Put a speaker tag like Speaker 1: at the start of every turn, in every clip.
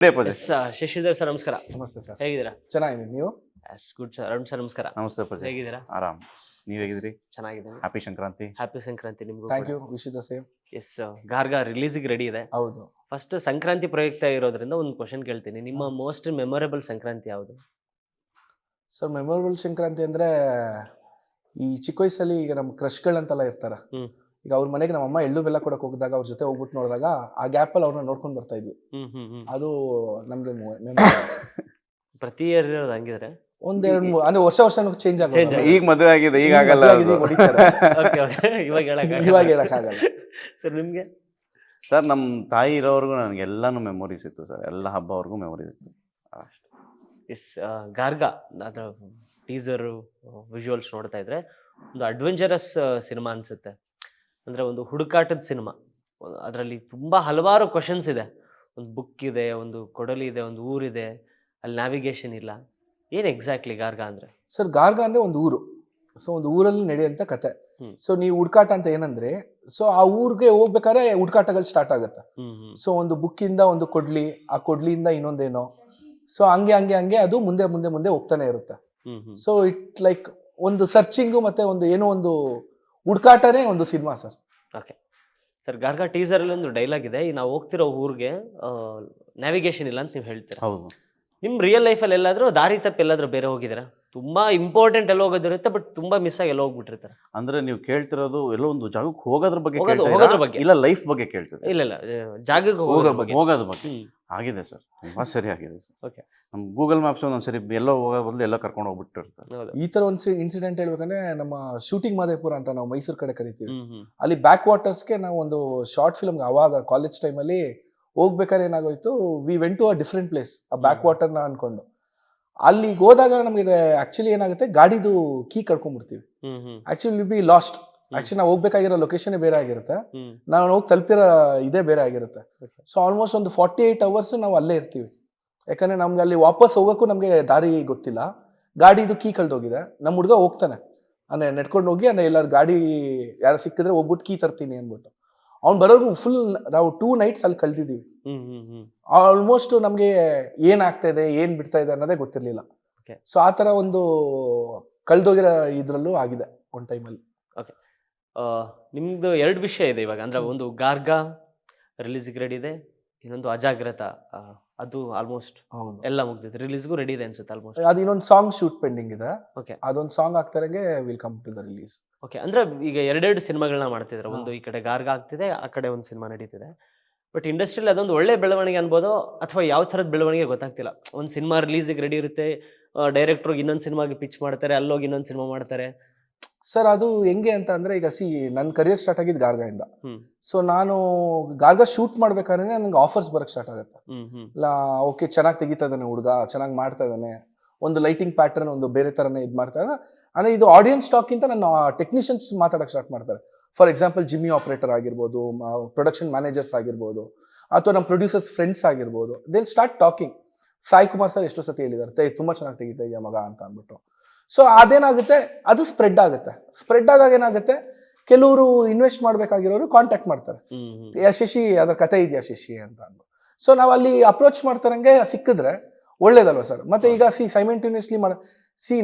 Speaker 1: S Shashidhar sir ನಮಸ್ಕಾರ.
Speaker 2: ನಮಸ್ತೆ sir.
Speaker 1: ಹೇಗಿದ್ದೀರಾ?
Speaker 2: ಚೆನ್ನಾಗಿದ್ದೀನಿ, ನೀವು?
Speaker 1: Yes good sir. Arun sir ನಮಸ್ಕಾರ.
Speaker 3: ನಮಸ್ತೆ ಪ್ರಜೆ,
Speaker 1: ಹೇಗಿದ್ದೀರಾ?
Speaker 3: ಆರಾಮ್. ನೀವ್ ಹೇಗಿದ್ರಿ?
Speaker 1: ಚೆನ್ನಾಗಿದ್ದೀನಿ.
Speaker 3: ಹ್ಯಾಪಿ ಸಂಕ್ರಾಂತಿ.
Speaker 1: ಹ್ಯಾಪಿ ಸಂಕ್ರಾಂತಿ ನಿಮಗೂ.
Speaker 2: Thank you, wish you the same.
Speaker 1: Yes Garga ರಿಲೀಸಿಗೆ ರೆಡಿ ಇದೆ.
Speaker 2: ಹೌದು.
Speaker 1: ಫಸ್ಟ್ ಸಂಕ್ರಾಂತಿ ಪ್ರಯುಕ್ತ ಇರೋದ್ರಿಂದ ಒಂದು ಕ್ವಶನ್ ಕೇಳ್ತೀನಿ. ನಿಮ್ಮ ಮೋಸ್ಟ್ ಮೆಮೊರೇಬಲ್ ಸಂಕ್ರಾಂತಿ ಯಾವುದು?
Speaker 2: ಸರ್, ಮೆಮೊರಬಲ್ ಸಂಕ್ರಾಂತಿ ಅಂದ್ರೆ ಈ ಚಿಕ್ಕ ವಯಸ್ಸಲ್ಲಿ ಈಗ ನಮ್ಮ ಕ್ರಶ್ಗಳಂತೆಲ್ಲ ಇರ್ತಾರ. ಈಗ ಅವ್ರ ಮನೆಗೆ ನಮ್ಮ ಅಮ್ಮ ಎಳ್ಳು ಬೆಲ್ಲ ಕೊಡಕ್ಕೆ ಹೋಗಿದಾಗ ಅವ್ರ ಜೊತೆ ಹೋಗ್ಬಿಟ್ಟು ನೋಡಿದಾಗ ಆ ಗ್ಯಾಪಲ್ಲಿ ಅವ್ರನ್ನ ನೋಡ್ಕೊಂಡು ಬರ್ತಾ ಇದ್ವಿ. ಅದು ನಮ್ಗೆ
Speaker 1: ಪ್ರತಿ ಇಯರ್ ಇರೋದು ಹಂಗಿದ್ರೆ
Speaker 2: ಒಂದೆರಡು ಅಂದ್ರೆ ವರ್ಷ ಚೇಂಜ್ ಆಗುತ್ತೆ.
Speaker 3: ಈಗ ಮದುವೆ ಆಗಿದೆ, ಈಗ ಆಗಲ್ಲ.
Speaker 1: ಇವಾಗ
Speaker 2: ಹೇಳಕ್ಕಾಗಲ್ಲ.
Speaker 1: ಸರ್ ನಿಮ್ಗೆ?
Speaker 3: ಸರ್, ನಮ್ಮ ತಾಯಿ ಇರೋವರೆಗೂ ನನಗೆ ಎಲ್ಲಾನು ಮೆಮೊರೀಸ್ ಇತ್ತು ಸರ್. ಎಲ್ಲ ಹಬ್ಬವರೆಗೂ ಮೆಮೊರೀಸ್ ಇತ್ತು ಅಷ್ಟೇ.
Speaker 1: ಎಸ್ ಗಾರ್ಗ ಅದರ ಟೀಸರು ವಿಜುವಲ್ಸ್ ನೋಡ್ತಾ ಇದ್ರೆ ಒಂದು ಅಡ್ವೆಂಚರಸ್ ಸಿನಿಮಾ ಅನ್ಸುತ್ತೆ. ಅಂದರೆ ಒಂದು ಹುಡುಕಾಟದ ಸಿನಿಮಾ. ಅದರಲ್ಲಿ ತುಂಬ ಹಲವಾರು ಕ್ವಶನ್ಸ್ ಇದೆ. ಒಂದು ಬುಕ್ ಇದೆ, ಒಂದು ಕೊಡಲಿ ಇದೆ, ಒಂದು ಊರಿದೆ, ಅಲ್ಲಿ ನ್ಯಾವಿಗೇಷನ್ ಇಲ್ಲ. ಏನು ಎಕ್ಸಾಕ್ಟ್ಲಿ ಗಾರ್ಗ ಅಂದರೆ?
Speaker 2: ಸರ್, ಗಾರ್ಗ ಅಂದರೆ ಒಂದು ಊರು. ಸೊ ಒಂದು ಊರಲ್ಲಿ ನಡೆಯುವಂಥ ಕತೆ. ಸೊ ನೀವು ಹುಡುಕಾಟ ಅಂತ ಏನಂದ್ರೆ, ಸೊ ಆ ಊರಿಗೆ ಹೋಗ್ಬೇಕಾದ್ರೆ ಹುಡುಕಾಟಗಳು ಸ್ಟಾರ್ಟ್ ಆಗುತ್ತೆ. ಸೊ ಒಂದು ಬುಕ್ಕಿಂದ ಒಂದು ಕೊಡ್ಲಿ, ಆ ಕೊಡ್ಲಿಯಿಂದ ಇನ್ನೊಂದೇನೋ. ಸೊ ಹಂಗೆ ಹಂಗೆ ಹಂಗೆ ಅದು ಮುಂದೆ ಮುಂದೆ ಮುಂದೆ ಹೋಗ್ತಾನೆ ಇರುತ್ತೆ. ಸೊ ಇಟ್ ಲೈಕ್ ಒಂದು ಸರ್ಚಿಂಗು ಮತ್ತೆ ಒಂದು ಏನೋ ಒಂದು ಹುಡುಕಾಟನೇ ಒಂದು ಸಿನಿಮಾ ಸರ್.
Speaker 1: ಓಕೆ ಸರ್, ಗಾರ್ಗ ಟೀಸರಲ್ಲಿ ಒಂದು ಡೈಲಾಗ್ ಇದೆ, ನಾವು ಹೋಗ್ತಿರೋ ಊರಿಗೆ ನ್ಯಾವಿಗೇಷನ್ ಇಲ್ಲ ಅಂತ ನೀವು ಹೇಳ್ತೀರಾ.
Speaker 3: ಹೌದು.
Speaker 1: ನಿಮ್ಮ ರಿಯಲ್ ಲೈಫಲ್ಲಿ ಎಲ್ಲಾದರೂ ದಾರಿ ತಪ್ಪು ಎಲ್ಲಾದರೂ ಬೇರೆ ಹೋಗಿದ್ದೀರಾ? ತುಂಬಾ ಇಂಪಾರ್ಟೆಂಟ್ ಎಲ್ಲ ಹೋಗೋದಿರುತ್ತೆ, ಬಟ್ ತುಂಬಾ ಮಿಸ್ ಆಗಿ ಎಲ್ಲ ಹೋಗ್ಬಿಟ್ಟಿರ್ತಾರೆ.
Speaker 3: ಅಂದ್ರೆ ನೀವು ಕೇಳ್ತಿರೋದು ಎಲ್ಲೋ ಒಂದು ಜಾಗಕ್ಕೆ ಹೋಗೋದ್ರ ಬಗ್ಗೆ
Speaker 1: ಹೋಗೋದ್ರ ಬಗ್ಗೆ
Speaker 3: ಇಲ್ಲ, ಲೈಫ್ ಬಗ್ಗೆ ಕೇಳ್ತಿದ್ರೆ?
Speaker 1: ಇಲ್ಲ ಜಾಗಕ್ಕೆ
Speaker 3: ಹೋಗೋದ್ರ ಬಗ್ಗೆ ಆಗಿದೆ ಸರ್. ತುಂಬಾ ಸರಿ ಆಗಿದೆ ಸರ್.
Speaker 1: ಓಕೆ.
Speaker 3: ನಮ್ಮ ಗೂಗಲ್ ಮ್ಯಾಪ್ಸ್ ಒಂದೊಂದ್ಸರಿ ಎಲ್ಲೋ ಹೋಗೋ ಬದಲು ಎಲ್ಲ ಕರ್ಕೊಂಡು ಹೋಗ್ಬಿಟ್ಟಿರ್ತಾರೆ.
Speaker 2: ಈ ತರ ಒಂದು ಇನ್ಸಿಡೆಂಟ್ ಹೇಳ್ಬೇಕಂದ್ರೆ, ನಮ್ಮ ಶೂಟಿಂಗ್ ಮಾದೇಪುರ ಅಂತ ನಾವು ಮೈಸೂರು ಕಡೆ ಕರಿತೀವಿ. ಅಲ್ಲಿ ಬ್ಯಾಕ್ ವಾಟರ್ಸ್ಗೆ ನಾವು ಒಂದು ಶಾರ್ಟ್ ಫಿಲ್ಮ್ಗೆ ಅವಾಗ ಕಾಲೇಜ್ ಟೈಮಲ್ಲಿ ಹೋಗ್ಬೇಕಾದ್ರೆ ಏನಾಗೋಯ್ತು, we went to a different place, ಆ ಬ್ಯಾಕ್ ವಾಟರ್ನ ಅನ್ಕೊಂಡು. ಅಲ್ಲಿಗೆ ಹೋದಾಗ ನಮಗೆ ಆಕ್ಚುಲಿ ಏನಾಗುತ್ತೆ, ಗಾಡಿದು ಕೀ ಕಳ್ಕೊಂಡ್ಬಿಡ್ತೀವಿ. Actually will be lost. Actually ನಾವು ಹೋಗ್ಬೇಕಾಗಿರೋ ಲೊಕೇಶನ್ ಬೇರೆ ಆಗಿರುತ್ತೆ, ನಾವು ಹೋಗಿ ತಲುಪಿರೋ ಇದೇ ಬೇರೆ ಆಗಿರುತ್ತೆ. ಸೊ ಆಲ್ಮೋಸ್ಟ್ ಒಂದು 48 hours ನಾವು ಅಲ್ಲೇ ಇರ್ತೀವಿ. ಯಾಕಂದ್ರೆ ನಮ್ಗೆ ಅಲ್ಲಿ ವಾಪಸ್ ಹೋಗೋಕ್ಕೂ ನಮಗೆ ದಾರಿ ಗೊತ್ತಿಲ್ಲ. ಗಾಡಿದು ಕೀ ಕಳ್ದೋಗಿದೆ. ನಮ್ಮ ಹುಡುಗ ಹೋಗ್ತಾನೆ ಅಂದ್ರೆ ನೆಡ್ಕೊಂಡು ಹೋಗಿ, ಅಂದ್ರೆ ಎಲ್ಲಾರು ಗಾಡಿ ಯಾರು ಸಿಕ್ಕಿದ್ರೆ ಹೋಗ್ಬಿಟ್ಟು ಕೀ ತರ್ತೀನಿ ಅಂದ್ಬಿಟ್ಟು ಅವ್ನು ಬರೋರ್ಗು ಫುಲ್ ನಾವು 2 nights ಅಲ್ಲಿ ಕಳ್ದಿದ್ದೀವಿ. ಆಲ್ಮೋಸ್ಟ್ ನಮಗೆ ಏನಾಗ್ತಾ ಇದೆ, ಏನ್ ಬಿಡ್ತಾ ಇದೆ ಅನ್ನೋದೇ ಗೊತ್ತಿರ್ಲಿಲ್ಲ. ಸೊ ಆ ತರ ಒಂದು ಕಳ್ದೋಗಿರೋ ಇದ್ರಲ್ಲೂ ಆಗಿದೆ ಒಂದು ಟೈಮಲ್ಲಿ.
Speaker 1: ಓಕೆ, ನಿಮ್ದು 2 ವಿಷಯ ಇದೆ ಇವಾಗ. ಅಂದ್ರೆ ಒಂದು ಗಾರ್ಗ ರಿಲೀಸ್ಗೆ ರೆಡಿ ಇದೆ, ಇನ್ನೊಂದು ಅಜಾಗ್ರತ. ಅದು ಆಲ್ಮೋಸ್ಟ್ ಎಲ್ಲ ಮುಗ್ದಿದೆ, ರಿಲೀಸ್ಗೂ ರೆಡಿ ಇದೆ ಅನ್ಸುತ್ತೆ ಆಲ್ಮೋಸ್ಟ್.
Speaker 2: ಅದು ಇನ್ನೊಂದು ಸಾಂಗ್ ಶೂಟ್ ಪೆಂಡಿಂಗ್ ಇದೆ.
Speaker 1: ಓಕೆ,
Speaker 2: ಅದೊಂದು ಸಾಂಗ್ ಆಗ್ತಾರಂಗೆ will come to the release.
Speaker 1: Okay, ಅಂದ್ರೆ ಈಗ 2 ಸಿನಿಮಾಗಳನ್ನ ಮಾಡ್ತಿದ್ರೆ, ಒಂದು ಈ ಕಡೆ ಗಾರ್ಗ ಆಗ್ತಿದೆ, ಆ ಕಡೆ ಒಂದು ಸಿನಿಮಾ ನಡೀತಿದೆ. ಬಟ್ ಇಂಡಸ್ಟ್ರಿಯಲ್ಲಿ ಅದೊಂದು ಒಳ್ಳೆ ಬೆಳವಣಿಗೆ ಅನ್ಬೋದು, ಅಥವಾ ಯಾವ ಥರದ ಬೆಳವಣಿಗೆ ಗೊತ್ತಾಗ್ತಿಲ್ಲ. ಒಂದು ಸಿನಿಮಾ ರಿಲೀಸಿಗೆ ರೆಡಿ ಇರುತ್ತೆ, ಡೈರೆಕ್ಟ್ರಿಗೆ ಇನ್ನೊಂದು ಸಿನಿಮಾಗೆ ಪಿಚ್ ಮಾಡ್ತಾರೆ, ಅಲ್ಲೋಗಿ ಇನ್ನೊಂದು ಸಿನಿಮಾ ಮಾಡ್ತಾರೆ.
Speaker 2: ಸರ್, ಅದು ಹೆಂಗೆ ಅಂತ ಅಂದ್ರೆ, ಈಗ ನನ್ನ ಕರಿಯರ್ ಸ್ಟಾರ್ಟ್ ಆಗಿದ್ದು ಗಾರ್ಗದಿಂದ. ಸೊ ನಾನು ಗಾರ್ಗ ಶೂಟ್ ಮಾಡ್ಬೇಕಾದ್ರೆ ನನಗೆ ಆಫರ್ಸ್ ಬರಕ್ ಸ್ಟಾರ್ಟ್ ಆಗುತ್ತೆ. ಇಲ್ಲ, ಓಕೆ, ಚೆನ್ನಾಗಿ ತೆಗಿತಾ ಇದ್ದಾನೆ ಹುಡುಗ, ಚೆನ್ನಾಗಿ ಮಾಡ್ತಾ ಇದ್ದಾನೆ, ಒಂದು ಲೈಟಿಂಗ್ ಪ್ಯಾಟರ್ನ್ ಒಂದು ಬೇರೆ ತರನೇ ಇದು ಮಾಡ್ತಾ ಇದ್ದಾನೆ. ಅಂದ್ರೆ ಇದು ಆಡಿಯನ್ಸ್ ಟಾಕ್ ಇಂತ ನನ್ನ ಟೆಕ್ನಿಷಿಯನ್ಸ್ ಮಾತಾಡಕ್ ಸ್ಟಾರ್ಟ್ ಮಾಡ್ತಾರೆ. ಫಾರ್ ಎಕ್ಸಾಂಪಲ್ ಜಿಮ್ಮಿ ಆಪರೇಟರ್ ಆಗಿರ್ಬೋದು, ಪ್ರೊಡಕ್ಷನ್ ಮ್ಯಾನೇಜರ್ಸ್ ಆಗಿರ್ಬೋದು, ಅಥವಾ ನಮ್ಮ ಪ್ರೊಡ್ಯೂಸರ್ಸ್ ಫ್ರೆಂಡ್ಸ್ ಆಗಿರ್ಬೋದು, they start talking. Sai Kumar sir ಎಷ್ಟೋ ಸತಿ ಹೇಳಿದ್ದಾರೆ, ತುಂಬಾ ಚೆನ್ನಾಗಿ ತೆಗಿತಾ ಇದೆಯಾ ಮಗ ಅಂತ ಅಂದ್ಬಿಟ್ಟು. ಸೊ ಅದೇನಾಗುತ್ತೆ, ಅದು ಸ್ಪ್ರೆಡ್ ಆಗುತ್ತೆ. ಸ್ಪ್ರೆಡ್ ಆದಾಗ ಏನಾಗುತ್ತೆ, ಕೆಲವರು ಇನ್ವೆಸ್ಟ್ ಮಾಡ್ಬೇಕಾಗಿರೋರು ಕಾಂಟ್ಯಾಕ್ಟ್ ಮಾಡ್ತಾರೆ, ಶಶಿ ಅದರ ಕತೆ ಇದೆಯಾ ಶಶಿ ಅಂತ ಅಂದ್ಬಿಟ್ಟು. ಸೊ ನಾವು ಅಲ್ಲಿ ಅಪ್ರೋಚ್ ಮಾಡ್ತಾರಂಗೆ ಸಿಕ್ಕಿದ್ರೆ ಒಳ್ಳೇದಲ್ವ ಸರ್. ಮತ್ತೆ ಈಗ ಸೈಮೆಂಟೇನಿಯಸ್ಲಿ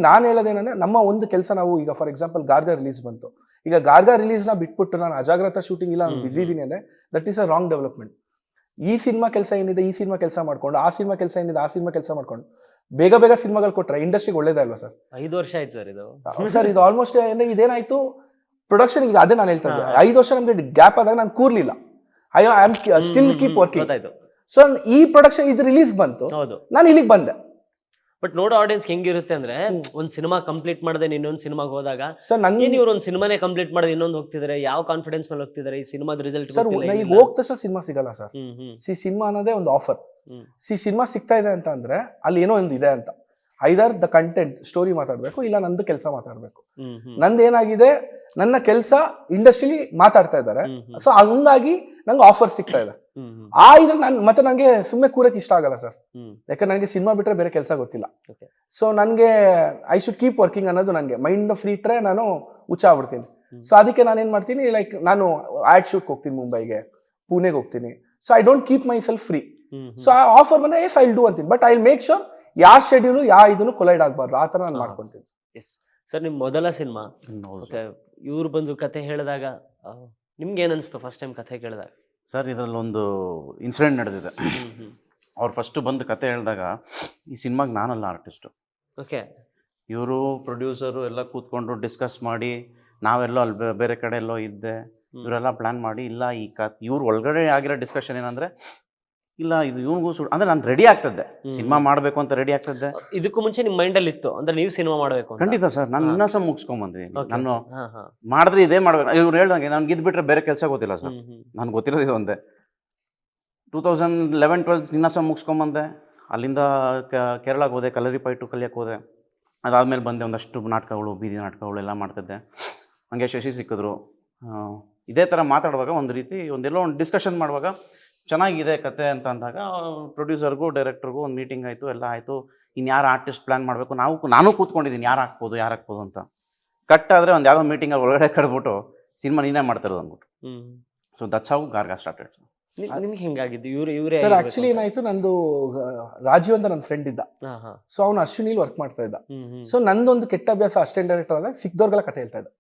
Speaker 2: ನಾನು ಹೇಳೋದೇನಂದ್ರೆ, ನಮ್ಮ ಒಂದು ಕೆಲಸ ನಾವು ಈಗ ಫಾರ್ ಎಕ್ಸಾಂಪಲ್ ಗಾರ್ಗ ರಿಲೀಸ್ ಬಂತು, ಈಗ ಗಾರ್ಗ ರಿಲೀಸ್ನ ಬಿಟ್ಬಿಟ್ಟು ನಾನು ಅಜಾಗ್ರತಾ ಶೂಟಿಂಗ್ ಇಲ್ಲ, ನಾನು ಬಿಸಿ ಇದೀನಿ ಅಂದ್ರೆ that is a wrong development. ಈ ಸಿನಿಮಾ ಕೆಲಸ ಏನಿದೆ ಈ ಸಿನಿಮಾ ಕೆಲಸ ಮಾಡ್ಕೊಂಡು, ಆ ಸಿನಿಮಾ ಕೆಲಸ ಏನಿದೆ ಆ ಸಿನಿಮಾ ಕೆಲಸ ಮಾಡ್ಕೊಂಡು ಬೇಗ ಬೇಗ ಸಿನಿಮಾಗಳು ಕೊಟ್ರೆ ಇಂಡಸ್ಟ್ರಿಗೆ ಒಳ್ಳೇದೇ ಅಲ್ವಾ ಸರ್?
Speaker 1: 5 ವರ್ಷ ಆಯ್ತು ಸರ್ ಇದು.
Speaker 2: ಸರ್, ಇದು ಆಲ್ಮೋಸ್ಟ್ ಇದೇನಾಯ್ತು ಪ್ರೊಡಕ್ಷನ್. ಈಗ ಅದೇ ನಾನು ಹೇಳ್ತಾ ಇದ್ದೆ, 5 ವರ್ಷ ನಮ್ಗೆ ಗ್ಯಾಪ್ ಆದಾಗ ನಾನು ಕೂರ್ಲಿಲ್ಲ. I am still keep working. So ಈ ಪ್ರೊಡಕ್ಷನ್ ಇದು ರಿಲೀಸ್ ಬಂತು, ನಾನು ಇಲ್ಲಿಗೆ ಬಂದೆ.
Speaker 1: ಬಟ್ ನೋಡೋ ಆಡಿಯನ್ಸ್ ಹೆಂಗಿರುತ್ತೆ ಅಂದ್ರೆ, ಒಂದ್ ಸಿನಿಮಾ ಕಂಪ್ಲೀಟ್ ಮಾಡದೆ ಇನ್ನೊಂದು ಸಿನಿಮಾಗೆ ಹೋದಾಗ, ಇವ್ರು ಒಂದು ಸಿನಿಮಾನೇ ಕಂಪ್ಲೀಟ್ ಮಾಡದೆ ಇನ್ನೊಂದು ಹೋಗ್ತಿದ್ದಾರೆ, ಯಾವ ಕಾನ್ಫಿಡೆನ್ಸ್ ಮೇಲೆ ಹೋಗ್ತಿದ್ದಾರೆ, ಈ ಸಿನಿಮಾದ ರಿಸಲ್ಟ್
Speaker 2: ಸರ್. ಈಗ ಹೋಗ್ದ ತಕ್ಷಣ ಸಿನಿಮಾ ಸಿಗಲ್ಲ ಸರ್. ಸಿನಿಮಾ ಅನ್ನೋದೇ ಒಂದು ಆಫರ್. ಸಿನಿಮಾ ಸಿಗ್ತಾ ಇದೆ ಅಂತ ಅಂದ್ರೆ ಅಲ್ಲಿ ಏನೋ ಒಂದು ಇದೆ ಅಂತ. ಐದರ್ ದ ಕಂಟೆಂಟ್ ಸ್ಟೋರಿ ಮಾತಾಡ್ಬೇಕು, ಇಲ್ಲ ನಂದು ಕೆಲಸ ಮಾತಾಡ್ಬೇಕು. ನಂದು ಏನಾಗಿದೆ, ನನ್ನ ಕೆಲಸ ಇಂಡಸ್ಟ್ರಿಲಿ ಮಾತಾಡ್ತಾ ಇದ್ದಾರೆ, ಸೊ ಹಂಗಾಗಿ ನಂಗೆ ಆಫರ್ ಸಿಗ್ತಾ ಇದೆ. ಇದ್ರಲ್ಲಿ ಮತ್ತೆ ನಂಗೆ ಸುಮ್ಮನೆ ಕೂರಕ್ಕೆ ಇಷ್ಟ ಆಗಲ್ಲ ಸರ್. ಯಾಕಂದ್ರೆ ನನಗೆ ಸಿನಿಮಾ ಬಿಟ್ರೆ ಬೇರೆ ಕೆಲಸ ಗೊತ್ತಿಲ್ಲ. ಸೊ ನನಗೆ ಐ ಶುಡ್ ಕೀಪ್ ವರ್ಕಿಂಗ್ ಅನ್ನೋದು, ನನಗೆ ಮೈಂಡ್ ಫ್ರೀ ಇಟ್ರೆ ನಾನು ಹುಚ್ಚ ಆಗ್ಬಿಡ್ತೀನಿ. ಸೊ ಅದಕ್ಕೆ ನಾನು ಏನ್ ಮಾಡ್ತೀನಿ, ಲೈಕ್ ನಾನು ಆಡ್ ಶೂಟ್ ಹೋಗ್ತೀನಿ, ಮುಂಬೈಗೆ, ಪುಣೆಗೆ ಹೋಗ್ತೀನಿ. So I don't keep my self free. So ಆ ಆಫರ್ ಬಂದ್ರೆ ಎಸ್ ಐ ಡೂ ಅಂತೀನಿ, ಬಟ್ ಐ ಮೇಕ್ ಶೋರ್ ಯಾವ ಶೆಡ್ಯೂಲು ಇದನ್ನು ಕೊಲೈಡ್ ಆಗಬಾರ್ದು, ಆ ಥರ ನಾನು ಮಾಡ್ಕೊಂತೀನಿ.
Speaker 1: ಎಸ್ ಸರ್, ನಿಮ್ಮ ಮೊದಲ ಸಿನಿಮಾ, ಓಕೆ, ಇವ್ರು ಬಂದು ಕತೆ ಹೇಳಿದಾಗ ನಿಮ್ಗೆ ಏನು ಅನಿಸ್ತು ಫಸ್ಟ್ ಟೈಮ್ ಕತೆ ಕೇಳಿದಾಗ?
Speaker 3: ಸರ್ ಇದರಲ್ಲೊಂದು ಇನ್ಸಿಡೆಂಟ್ ನಡೆದಿದೆ. ಅವ್ರು ಫಸ್ಟು ಬಂದು ಕತೆ ಹೇಳಿದಾಗ ಈ ಸಿನಿಮಾಗೆ ನಾನಲ್ಲ ಆರ್ಟಿಸ್ಟು,
Speaker 1: ಓಕೆ,
Speaker 3: ಇವರು ಪ್ರೊಡ್ಯೂಸರು ಎಲ್ಲ ಕೂತ್ಕೊಂಡು ಡಿಸ್ಕಸ್ ಮಾಡಿ, ನಾವೆಲ್ಲೋ ಅಲ್ಲಿ ಬೇರೆ ಕಡೆ ಎಲ್ಲೋ ಇದ್ದೆ, ಇವರೆಲ್ಲ ಪ್ಲ್ಯಾನ್ ಮಾಡಿ, ಇಲ್ಲ ಈ ಇವ್ರು ಒಳಗಡೆ ಆಗಿರೋ ಡಿಸ್ಕಷನ್ ಏನಂದರೆ, ಇಲ್ಲ ಇದು ಇವನಿಗೂ ಅಂದರೆ ನಾನು ರೆಡಿ ಆಗ್ತದೆ, ಸಿನಿಮಾ ಮಾಡಬೇಕು ಅಂತ ರೆಡಿ ಆಗ್ತದೆ.
Speaker 1: ಇದಕ್ಕೂ ಮುಂಚೆ ನಿಮ್ಮ ಮೈಂಡಲ್ಲಿ ಇತ್ತು ಅಂದ್ರೆ ನೀವು ಸಿನಿಮಾ ಮಾಡಬೇಕು?
Speaker 3: ಖಂಡಿತ ಸರ್, ನಾನು ಇನ್ನೊಂದ್ಸಲ ಮುಗಿಸ್ಕೊಂಬಂದಿದ್ದೀನಿ. ನಾನು ಮಾಡಿದ್ರೆ ಇದೇ ಮಾಡ್ಬೇಕು. ಇವ್ರು ಹೇಳ್ದಂಗೆ ನನ್ಗೆ ಇದು ಬಿಟ್ಟರೆ ಬೇರೆ ಕೆಲಸ ಗೊತ್ತಿಲ್ಲ ಸರ್, ನನ್ಗೆ ಗೊತ್ತಿರೋದು ಇದು ಒಂದೇ. 2011-12 ಇನ್ನೊಂದ್ಸಲ ಮುಗಿಸ್ಕೊಂಬಂದೆ. ಅಲ್ಲಿಂದ ಕೇರಳಕ್ಕೆ ಹೋದೆ, ಕಲರಿಪಯಟ್ಟು ಕಲಿಯಕ್ಕೆ ಹೋದೆ. ಅದಾದಮೇಲೆ ಬಂದೆ, ಒಂದಷ್ಟು ನಾಟಕಗಳು, ಬೀದಿ ನಾಟಕಗಳು ಎಲ್ಲ ಮಾಡ್ತಿದ್ದೆ. ಹಂಗೆ ಶಶಿ ಸಿಕ್ಕಿದ್ರು. ಇದೇ ಥರ ಮಾತಾಡುವಾಗ ಒಂದು ರೀತಿ ಒಂದೆಲ್ಲೋ ಒಂದು ಡಿಸ್ಕಷನ್ ಮಾಡುವಾಗ ಚೆನ್ನಾಗಿದೆ ಕತೆ ಅಂತ ಅಂದಾಗ ಪ್ರೊಡ್ಯೂಸರ್ಗೂ ಡೈರೆಕ್ಟರ್ಗೂ ಒಂದು ಮೀಟಿಂಗ್ ಆಯಿತು, ಎಲ್ಲ ಆಯಿತು. ಇನ್ನು ಯಾರು ಆರ್ಟಿಸ್ಟ್ ಪ್ಲ್ಯಾನ್ ಮಾಡಬೇಕು, ನಾನು ಕೂತ್ಕೊಂಡಿದ್ದೀನಿ ಯಾರು ಹಾಕ್ಬೋದು ಅಂತ. ಕಟ್ ಆದರೆ ಒಂದು ಯಾವುದೋ ಮೀಟಿಂಗಲ್ಲಿ ಒಳಗಡೆ ಕರೆದ್ಬಿಟ್ಟು ಸಿನಿಮಾ ನೀನೇ ಮಾಡ್ತಿರೋದು ಅಂದ್ಬಿಟ್ಟು. So that's how Garga started.
Speaker 1: ನಿಮ್ಗೆ ಹೆಂಗಾಗಿದ್ದು? ಇವರೇ
Speaker 2: ಸರ್ ಆಕ್ಚುಲಿ ಏನಾಯ್ತು, ನಂದು ರಾಜೀವ್ ಅಂತ ನನ್ನ ಫ್ರೆಂಡ್ ಇದ್ದ. ಸೊ ಅವ್ನು ಅಶ್ವಿನಿಲಿ ವರ್ಕ್ ಮಾಡ್ತಾ ಇದ್ದ. ಸೊ ನಂದೊಂದು ಕೆಟ್ಟ ಅಭ್ಯಾಸ, ಅಸಿಸ್ಟೆಂಟ್ ಡೈರೆಕ್ಟರ್ ಆದಾಗ ಸಿಕ್ದವ್ರಿಗೆಲ್ಲ ಕತೆ ಹೇಳ್ತಾ ಇದ್ದ.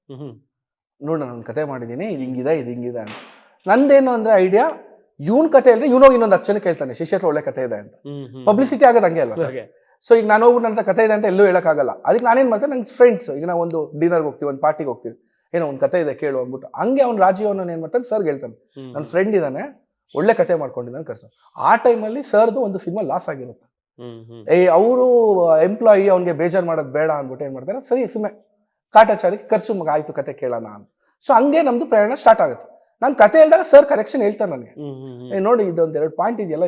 Speaker 2: ನೋಡು ನಾನು ಕತೆ ಮಾಡಿದ್ದೀನಿ, ಇದು ಹಿಂಗಿದೆ ಅಂತ. ನಂದೇನು ಅಂದ್ರೆ ಐಡಿಯಾ, ಇವನ್ ಕತೆ ಹೇಳಿದ್ರೆ ಇವನೋಗಿ ಇನ್ನೊಂದು 10 ಜನಕ್ಕೆ ಹೇಳ್ತಾನೆ, ಶಿಷ್ಯ ಹತ್ರ ಒಳ್ಳೆ ಕತೆ ಇದೆ ಅಂತ. ಪಬ್ಲಿಸಿಟಿ ಆಗೋದು ಹಂಗೆ ಅಲ್ವಾ ಸರ್? ಸೊ ಈಗ ನಾನು ಹೋಗ್ಬಿಟ್ಟು ನನ್ನ ಕತೆ ಇದೆ ಅಂತ ಎಲ್ಲೂ ಹೇಳಕ್ಕಾಗಲ್ಲ. ಅದಕ್ಕೆ ನಾನೇನ್ ಮಾಡ್ತೇನೆ, ನಂಗೆ ಫ್ರೆಂಡ್ಸ್, ಈಗ ನಾವು ಒಂದು ಡಿನ್ನರ್ಗೆ ಹೋಗ್ತೀವಿ, ಒಂದು ಪಾರ್ಟಿಗೆ ಹೋಗ್ತೀವಿ, ಏನೋ ಒಂದು ಕತೆ ಇದೆ ಕೇಳು ಅಂದ್ಬಿಟ್ಟು, ಹಂಗೆ ಅವ್ನು ರಾಜೀವ್ ಅವನ್ನ ಏನ್ ಮಾಡ್ತಾನೆ, ಸರ್ಗೆ ಹೇಳ್ತಾನೆ ನನ್ನ ಫ್ರೆಂಡ್ ಇದ್ದಾನೆ, ಒಳ್ಳೆ ಕತೆ ಮಾಡ್ಕೊಂಡಿದ್ದಾನೆ ಕರ್ಸ. ಆ ಟೈಮಲ್ಲಿ ಸರ್ದು ಒಂದು ಸಿನಿಮಾ ಲಾಸ್ ಆಗಿರುತ್ತೆ. ಅವರು ಎಂಪ್ಲಾಯಿ ಅವ್ನಿಗೆ ಬೇಜಾರು ಮಾಡೋದು ಬೇಡ ಅಂದ್ಬಿಟ್ಟು ಏನ್ ಮಾಡ್ತಾರೆ, ಸರಿ ಸುಮ್ಮನೆ ಕಾಟಾಚಾರಕ್ಕೆ ಕರ್ಸು ಮಗ, ಆಯ್ತು ಕತೆ ಕೇಳೋಣ ಅಂತ. ಸೊ ಹಂಗೆ ನಮ್ದು ಪ್ರಯಾಣ ಸ್ಟಾರ್ಟ್ ಆಗುತ್ತೆ. ನಾನು ಕತೆ ಹೇಳಿದಾಗ ಸರ್ ಕರೆಕ್ಷನ್ ಹೇಳ್ತಾರೆ ನನಗೆ, ನೋಡಿ ಇದೊಂದು 2 ಪಾಯಿಂಟ್ ಇದೆಯಲ್ಲ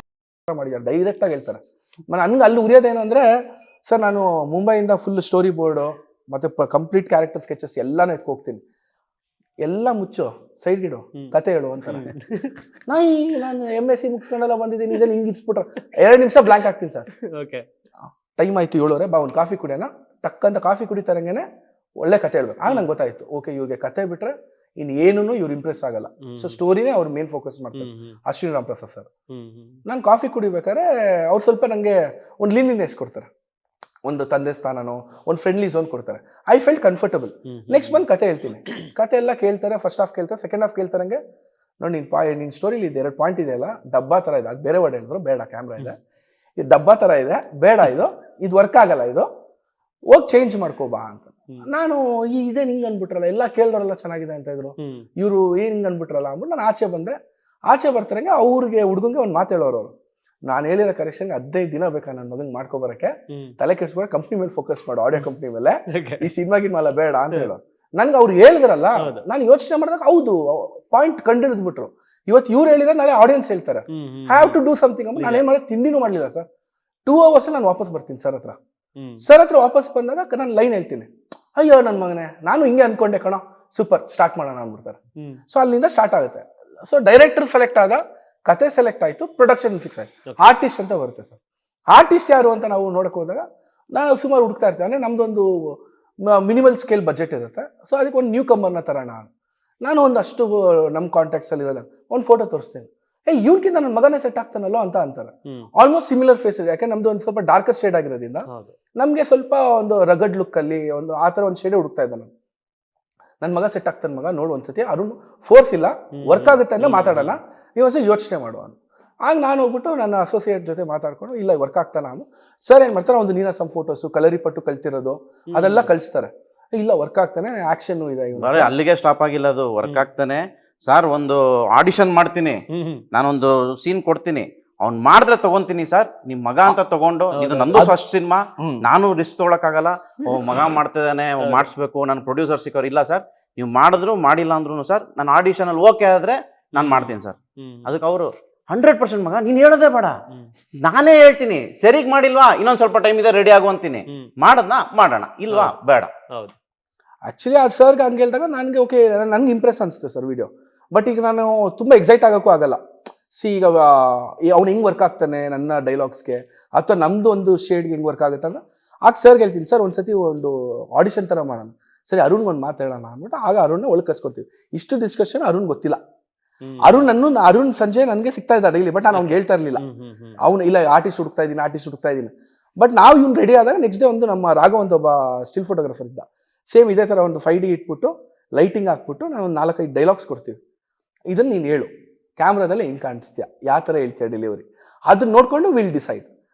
Speaker 2: ಮಾಡಿದ್ದಾರೆ, ಡೈರೆಕ್ಟ್ ಆಗಿ ಹೇಳ್ತಾರೆ. ನನ್ಗೆ ಅಲ್ಲಿ ಉರಿಯೋದೇನು ಅಂದ್ರೆ, ಸರ್ ನಾನು ಮುಂಬೈಯಿಂದ ಫುಲ್ ಸ್ಟೋರಿ ಬೋರ್ಡು ಮತ್ತೆ ಕಂಪ್ಲೀಟ್ ಕ್ಯಾರೆಕ್ಟರ್ ಸ್ಕೆಚಸ್ ಎಲ್ಲಾನು ಎತ್ಕೊ ಹೋಗ್ತೀನಿ, ಎಲ್ಲ ಮುಚ್ಚು ಸೈಡ್ ಗಿಡು ಕತೆ ಹೇಳು ಅಂತಾರೆ. ನಾನು MSc ಮುಗಿಸ್ಕೊಂಡೆಲ್ಲ ಬಂದಿದ್ದೀನಿ, ಇದನ್ನ ಹಿಂಗೆ ಇಟ್ಸ್ಬಿಟ್ರೆ 2 ನಿಮಿಷ ಬ್ಲಾಂಕ್ ಆಗ್ತೀನಿ ಸರ್. ಟೈಮ್ ಆಯ್ತು 7:00, ಬಾ ಒಂದು ಕಾಫಿ ಕುಡಿಯೋಣ, ಟಕ್ಕಂತ ಕಾಫಿ ಕುಡಿತಾರಂಗೆನೆ ಒಳ್ಳೆ ಕತೆ ಹೇಳ್ಬೇಕು. ಆಗ ನಂಗೆ ಗೊತ್ತಾಯ್ತು, ಓಕೆ ಇವ್ರಿಗೆ ಕತೆ ಬಿಟ್ರೆ ಇನ್ನು ಏನೂ ಇವ್ರು ಇಂಪ್ರೆಸ್ ಆಗಲ್ಲ. ಸೊ ಸ್ಟೋರಿನೇ ಅವ್ರು ಮೇನ್ ಫೋಕಸ್ ಮಾಡ್ತಾರೆ, ಅಶ್ವಿನಿ ರಾಮಪ್ರಸಾದ್ ಸರ್. ನಾನು ಕಾಫಿ ಕುಡಿಬೇಕಾದ್ರೆ ಅವ್ರು ಸ್ವಲ್ಪ ನಂಗೆ ಒಂದು ಲೀನಿನೆಸ್ ಕೊಡ್ತಾರೆ, ಒಂದು ತಂದೆ ಸ್ಥಾನನೋ ಒಂದು ಫ್ರೆಂಡ್ಲಿ ಝೋನ್ ಕೊಡ್ತಾರೆ. I felt comfortable. ನೆಕ್ಸ್ಟ್ ಬಂದು ಕತೆ ಹೇಳ್ತೀನಿ, ಕತೆ ಎಲ್ಲ ಕೇಳ್ತಾರೆ, ಫಸ್ಟ್ ಹಾಫ್ ಕೇಳ್ತಾರೆ, ಸೆಕೆಂಡ್ ಹಾಫ್ ಕೇಳ್ತಾರಂಗೆ, ನೋಡಿ ನಿನ್ನ ಸ್ಟೋರಿಲಿ ಇದು 2 ಪಾಯಿಂಟ್ ಇದೆಯಲ್ಲ, ಡಬ್ಬಾ ಥರ ಇದೆ, ಅದು ಬೇರೆ ವರ್ಡ್ ಹೇಳಿದ್ರು, ಬೇಡ ಕ್ಯಾಮ್ರಾ ಇದೆ, ಇದು ಡಬ್ಬಾ ಥರ ಇದೆ, ಬೇಡ ಇದು ವರ್ಕ್ ಆಗಲ್ಲ, ಇದು ಹೋಗಿ ಚೇಂಜ್ ಮಾಡ್ಕೋಬಾ ಅಂತ. ನಾನು ಇದೇನು ಹಿಂಗೆ ಅನ್ಬಿಟ್ರಲ್ಲ, ಎಲ್ಲ ಕೇಳಿದ್ರಲ್ಲ ಚೆನ್ನಾಗಿದೆ ಅಂತ ಇದ್ರು, ಇವರು ಏನು ಹಿಂಗೆ ಅನ್ಬಿಟ್ರಲ್ಲ ಅಂದ್ಬಿಟ್ಟು ನಾನು ಆಚೆ ಬಂದೆ. ಆಚೆ ಬರ್ತಾರಂಗೆ ಅವ್ರಿಗೆ ಹುಡುಗಂಗೆ ಒಂದು ಮಾತು ಹೇಳೋರು ಅವರು, ನಾನು ಹೇಳಿರೋ ಕರೆಕ್ಷನ್ಗೆ 15 ದಿನ ಬೇಕಾ ನನ್ನ ಮಗಂಗೆ ಮಾಡ್ಕೊಬರಕ್ಕೆ, ತಲೆ ಕೆಡ್ಸ್ಬೇಡ, ಕಂಪ್ನಿ ಮೇಲೆ ಫೋಕಸ್ ಮಾಡು, ಆಡಿಯೋ ಕಂಪ್ನಿ ಮೇಲೆ, ಈ ಸಿನಿಮಾಗಿನ ಬೇಡ ಅಂತ ಹೇಳೋರು. ನನ್ಗೆ ಅವ್ರು ಹೇಳಿದ್ರಲ್ಲ, ನಾನು ಯೋಚನೆ ಮಾಡಿದಾಗ ಹೌದು ಪಾಯಿಂಟ್ ಕಂಡಿಡಿದ್ಬಿಟ್ರು. ಇವತ್ತು ಇವ್ರು ಹೇಳಿದ್ರೆ ನಾಳೆ ಆಡಿಯನ್ಸ್ ಹೇಳ್ತಾರೆ, ಹ್ಯಾವ್ ಟು ಡೂ ಸಮಥಿಂಗ್ ಅಂತ. ನಾನು ಏನ್ ಮಾಡಿದೆ, ತಿಂಡಿನೂ ಮಾಡಲಿಲ್ಲ ಸರ್. 2 hours ನಾನು ವಾಪಸ್ ಬರ್ತೀನಿ ಸರ್ ಹತ್ರ ವಾಪಸ್ ಬಂದಾಗ ನಾನು ಲೈನ್ ಹೇಳ್ತೀನಿ, ಅಯ್ಯೋ ನನ್ನ ಮಗನೇ ನಾನು ಹಿಂಗೆ ಅನ್ಕೊಂಡೆ ಕಣೋ, ಸೂಪರ್ ಸ್ಟಾರ್ಟ್ ಮಾಡೋಣ ಅಂದ್ಬಿಡ್ತಾರೆ. ಸೊ ಅಲ್ಲಿಂದ ಸ್ಟಾರ್ಟ್ ಆಗುತ್ತೆ. ಸೊ ಡೈರೆಕ್ಟರ್ ಸೆಲೆಕ್ಟ್ ಆದ, ಕತೆ ಸೆಲೆಕ್ಟ್ ಆಯ್ತು, ಪ್ರೊಡಕ್ಷನ್ ಫಿಕ್ಸ್ ಆಯ್ತು, ಆರ್ಟಿಸ್ಟ್ ಅಂತ ಬರುತ್ತೆ ಸರ್. ಆರ್ಟಿಸ್ಟ್ ಯಾರು ಅಂತ ನಾವು ನೋಡಕ್ ಹೋದಾಗ ನಾವು ಸುಮಾರು ಹುಡುಕ್ತಾ ಇರ್ತೀವಿ. ಅಂದ್ರೆ ನಮ್ದೊಂದು ಮಿನಿಮಲ್ ಸ್ಕೇಲ್ ಬಜೆಟ್ ಇರುತ್ತೆ. ಸೊ ಅದಕ್ಕೆ ಒಂದು ನ್ಯೂ ಕಮರ್ನ ತರೋಣ. ನಾನು ಒಂದಷ್ಟು ನಮ್ಮ ಕಾಂಟ್ಯಾಕ್ಟ್ಸ್ ಅಲ್ಲಿ ಇರೋದ ಒಂದು ಫೋಟೋ ತೋರಿಸ್ತೇನೆ, ಇವ್ಕಿಂತ ನನ್ನ ಮಗನೇ ಸೆಟ್ ಆಗ್ತಾನಲ್ಲೋ ಅಂತ ಅಂತಾರೆ. ಆಲ್ಮೋಸ್ಟ್ ಸಿಮಿಲರ್ ಫೇಸ್ ಇದೆ, ಯಾಕಂದ್ರೆ ನಮ್ದು ಒಂದು ಸ್ವಲ್ಪ ಡಾರ್ಕರ್ ಶೇಡ್ ಆಗಿರೋದ್ರಿಂದ ನಮ್ಗೆ ಸ್ವಲ್ಪ ಒಂದು ರಗಡ್ ಲುಕ್ ಅಲ್ಲಿ ಒಂದು ಆ ತರ ಒಂದು ಶೇಡ್ ಹುಡುಕ್ತಾ ಇದ್ದ ನಾನು. ನನ್ನ ಮಗ ಸೆಟ್ ಆಗ್ತಾನೆ ಮಗ, ನೋಡು ಒಂದ್ಸತಿ, ಅರುಣ್ ಫೋರ್ಸ್ ಇಲ್ಲ, ವರ್ಕ್ ಆಗುತ್ತೆ ಅಂದ್ರೆ ಮಾತಾಡೋಣ, ನೀವು ಒಂದ್ಸತಿ ಯೋಚನೆ ಮಾಡುವ. ಆಗ ನಾನು ಹೋಗ್ಬಿಟ್ಟು ನನ್ನ ಅಸೋಸಿಯೇಟ್ ಜೊತೆ ಮಾತಾಡ್ಕೊಂಡು, ಇಲ್ಲ ವರ್ಕ್ ಆಗ್ತಾನ ನಾನು. ಸರ್ ಏನ್ ಮಾಡ್ತಾರೆ, ಒಂದು ನೀನಾಸಂ ಫೋಟೋಸು, ಕಲರಿ ಪಟ್ಟು ಕಲ್ತಿರೋದು ಅದೆಲ್ಲ ಕಳಿಸ್ತಾರೆ. ಇಲ್ಲ ವರ್ಕ್ ಆಗ್ತಾನೆ, ಆಕ್ಷನ್ ಇದೆ.
Speaker 3: ಅಲ್ಲಿಗೆ ಸ್ಟಾಪ್ ಆಗಿಲ್ಲ, ಅದು ವರ್ಕ್ ಆಗ್ತಾನೆ ಸರ್. ಒಂದು ಆಡಿಷನ್ ಮಾಡ್ತೀನಿ, ನಾನೊಂದು ಸೀನ್ ಕೊಡ್ತೀನಿ, ಅವ್ನ್ ಮಾಡಿದ್ರೆ ತಗೊಂತೀನಿ ಸರ್, ನಿಮ್ ಮಗ ಅಂತ ತಗೊಂಡು, ಇದು ನಂದು ಫಸ್ಟ್ ಸಿನಿಮಾ, ನಾನು ರಿಸ್ಕ್ ತೊಗೊಳಕ್ಕಾಗಲ್ಲ, ಮಗ ಮಾಡ್ತಿದ್ದಾನೆ ಮಾಡಿಸ್ಬೇಕು, ನನ್ನ ಪ್ರೊಡ್ಯೂಸರ್ ಸಿಕ್ಕವ್ರು, ಇಲ್ಲ ಸರ್ ನೀವು ಮಾಡಿದ್ರು ಮಾಡಿಲ್ಲ ಅಂದ್ರೂ ಸರ್ ನಾನು ಆಡಿಷನ್ ಅಲ್ಲಿ ಓಕೆ ಆದ್ರೆ ನಾನು ಮಾಡ್ತೀನಿ ಸರ್. ಅದಕ್ಕೆ ಅವರು 100% ಮಗ ನೀನ್ ಹೇಳೋದೇ ಬೇಡ, ನಾನೇ ಹೇಳ್ತೀನಿ, ಸರಿಗ್ ಮಾಡಿಲ್ವಾ ಇನ್ನೊಂದ್ ಸ್ವಲ್ಪ ಟೈಮ್ ಇದೆ ರೆಡಿ ಆಗುವಂತೀನಿ, ಮಾಡದ್ನಾ ಮಾಡೋಣ, ಇಲ್ವಾ ಬೇಡ.
Speaker 2: ಆಕ್ಚುಲಿ ಆ ಸರ್ಗೆ ಹಂಗೆ ಹೇಳಿದಾಗ ನನಗೆ ಓಕೆ, ನನ್ಗೆ ಇಂಪ್ರೆಸ್ ಅನಿಸ್ತು ಸರ್ ವಿಡಿಯೋ. ಬಟ್ ಈಗ ನಾನು ತುಂಬ ಎಕ್ಸೈಟ್ ಆಗೋಕ್ಕೂ ಆಗಲ್ಲ. ಈಗ ಅವ್ನು ಹೆಂಗೆ ವರ್ಕ್ ಆಗ್ತಾನೆ ನನ್ನ ಡೈಲಾಗ್ಸ್ಗೆ, ಅಥವಾ ನಮ್ದು ಒಂದು ಶೇಡ್ಗೆ ಹೆಂಗೆ ವರ್ಕ್ ಆಗುತ್ತೆ ಅಂತ ಆಗ ಸರ್ಗೆ ಹೇಳ್ತೀನಿ, ಸರ್ ಒಂದ್ಸತಿ ಒಂದು ಆಡಿಷನ್ ಥರ ಮಾಡೋಣ, ಸರಿ ಅರುಣ್ಗೆ ಒಂದು ಮಾತು ಹೇಳೋಣ ಅಂದ್ಬಿಟ್ಟು ಆಗ ಅರುಣ್ನ ಒಳಗೆ ಕಸ್ಕೊತೀವಿ. ಇಷ್ಟು ಡಿಸ್ಕಷನ್ ಅರುಣ್ ಗೊತ್ತಿಲ್ಲ. ಅರುಣ್ ಸಂಜೆ ನನಗೆ ಸಿಗ್ತಾ ಇದ್ದ ಡೈಲಿ, ಬಟ್ ನಾನು ಅವ್ನಿಗೆ ಹೇಳ್ತಾ ಇರ್ಲಿಲ್ಲ. ಅವ್ನು ಇಲ್ಲ ಆರ್ಟಿಸ್ಟ್ ಹುಡುಕ್ತಾ ಇದ್ದೀನಿ. ಬಟ್ ನಾವು ಇವ್ನು ರೆಡಿ ಆದಾಗ ನೆಕ್ಸ್ಟ್ ಡೇ ಒಂದು ನಮ್ಮ ರಾಘವ್ ಅಂತ ಒಬ್ಬ ಸ್ಟಿಲ್ ಫೋಟೋಗ್ರಫರ್ ಇದ್ದ, ಸೇಮ್ ಇದೇ ಥರ ಒಂದು 5D ಇಟ್ಬಿಟ್ಟು ಲೈಟಿಂಗ್ ಹಾಕ್ಬಿಟ್ಟು ನಾವು 4-5 ಡೈಲಾಗ್ಸ್ ಕೊಡ್ತೀವಿ. ಇದನ್ನು ನೀನು ಹೇಳು ಕ್ಯಾಮ್ರಾದಲ್ಲಿ ಹೆಂಗೆ ಕಾಣಿಸ್ತೀಯ, ಯಾವ ಥರ ಹೇಳ್ತೀಯ ಡೆಲಿವರಿ, ಅದನ್ನ ನೋಡ್ಕೊಂಡು ವಿಲ್ ಡಿಸೈಡ್.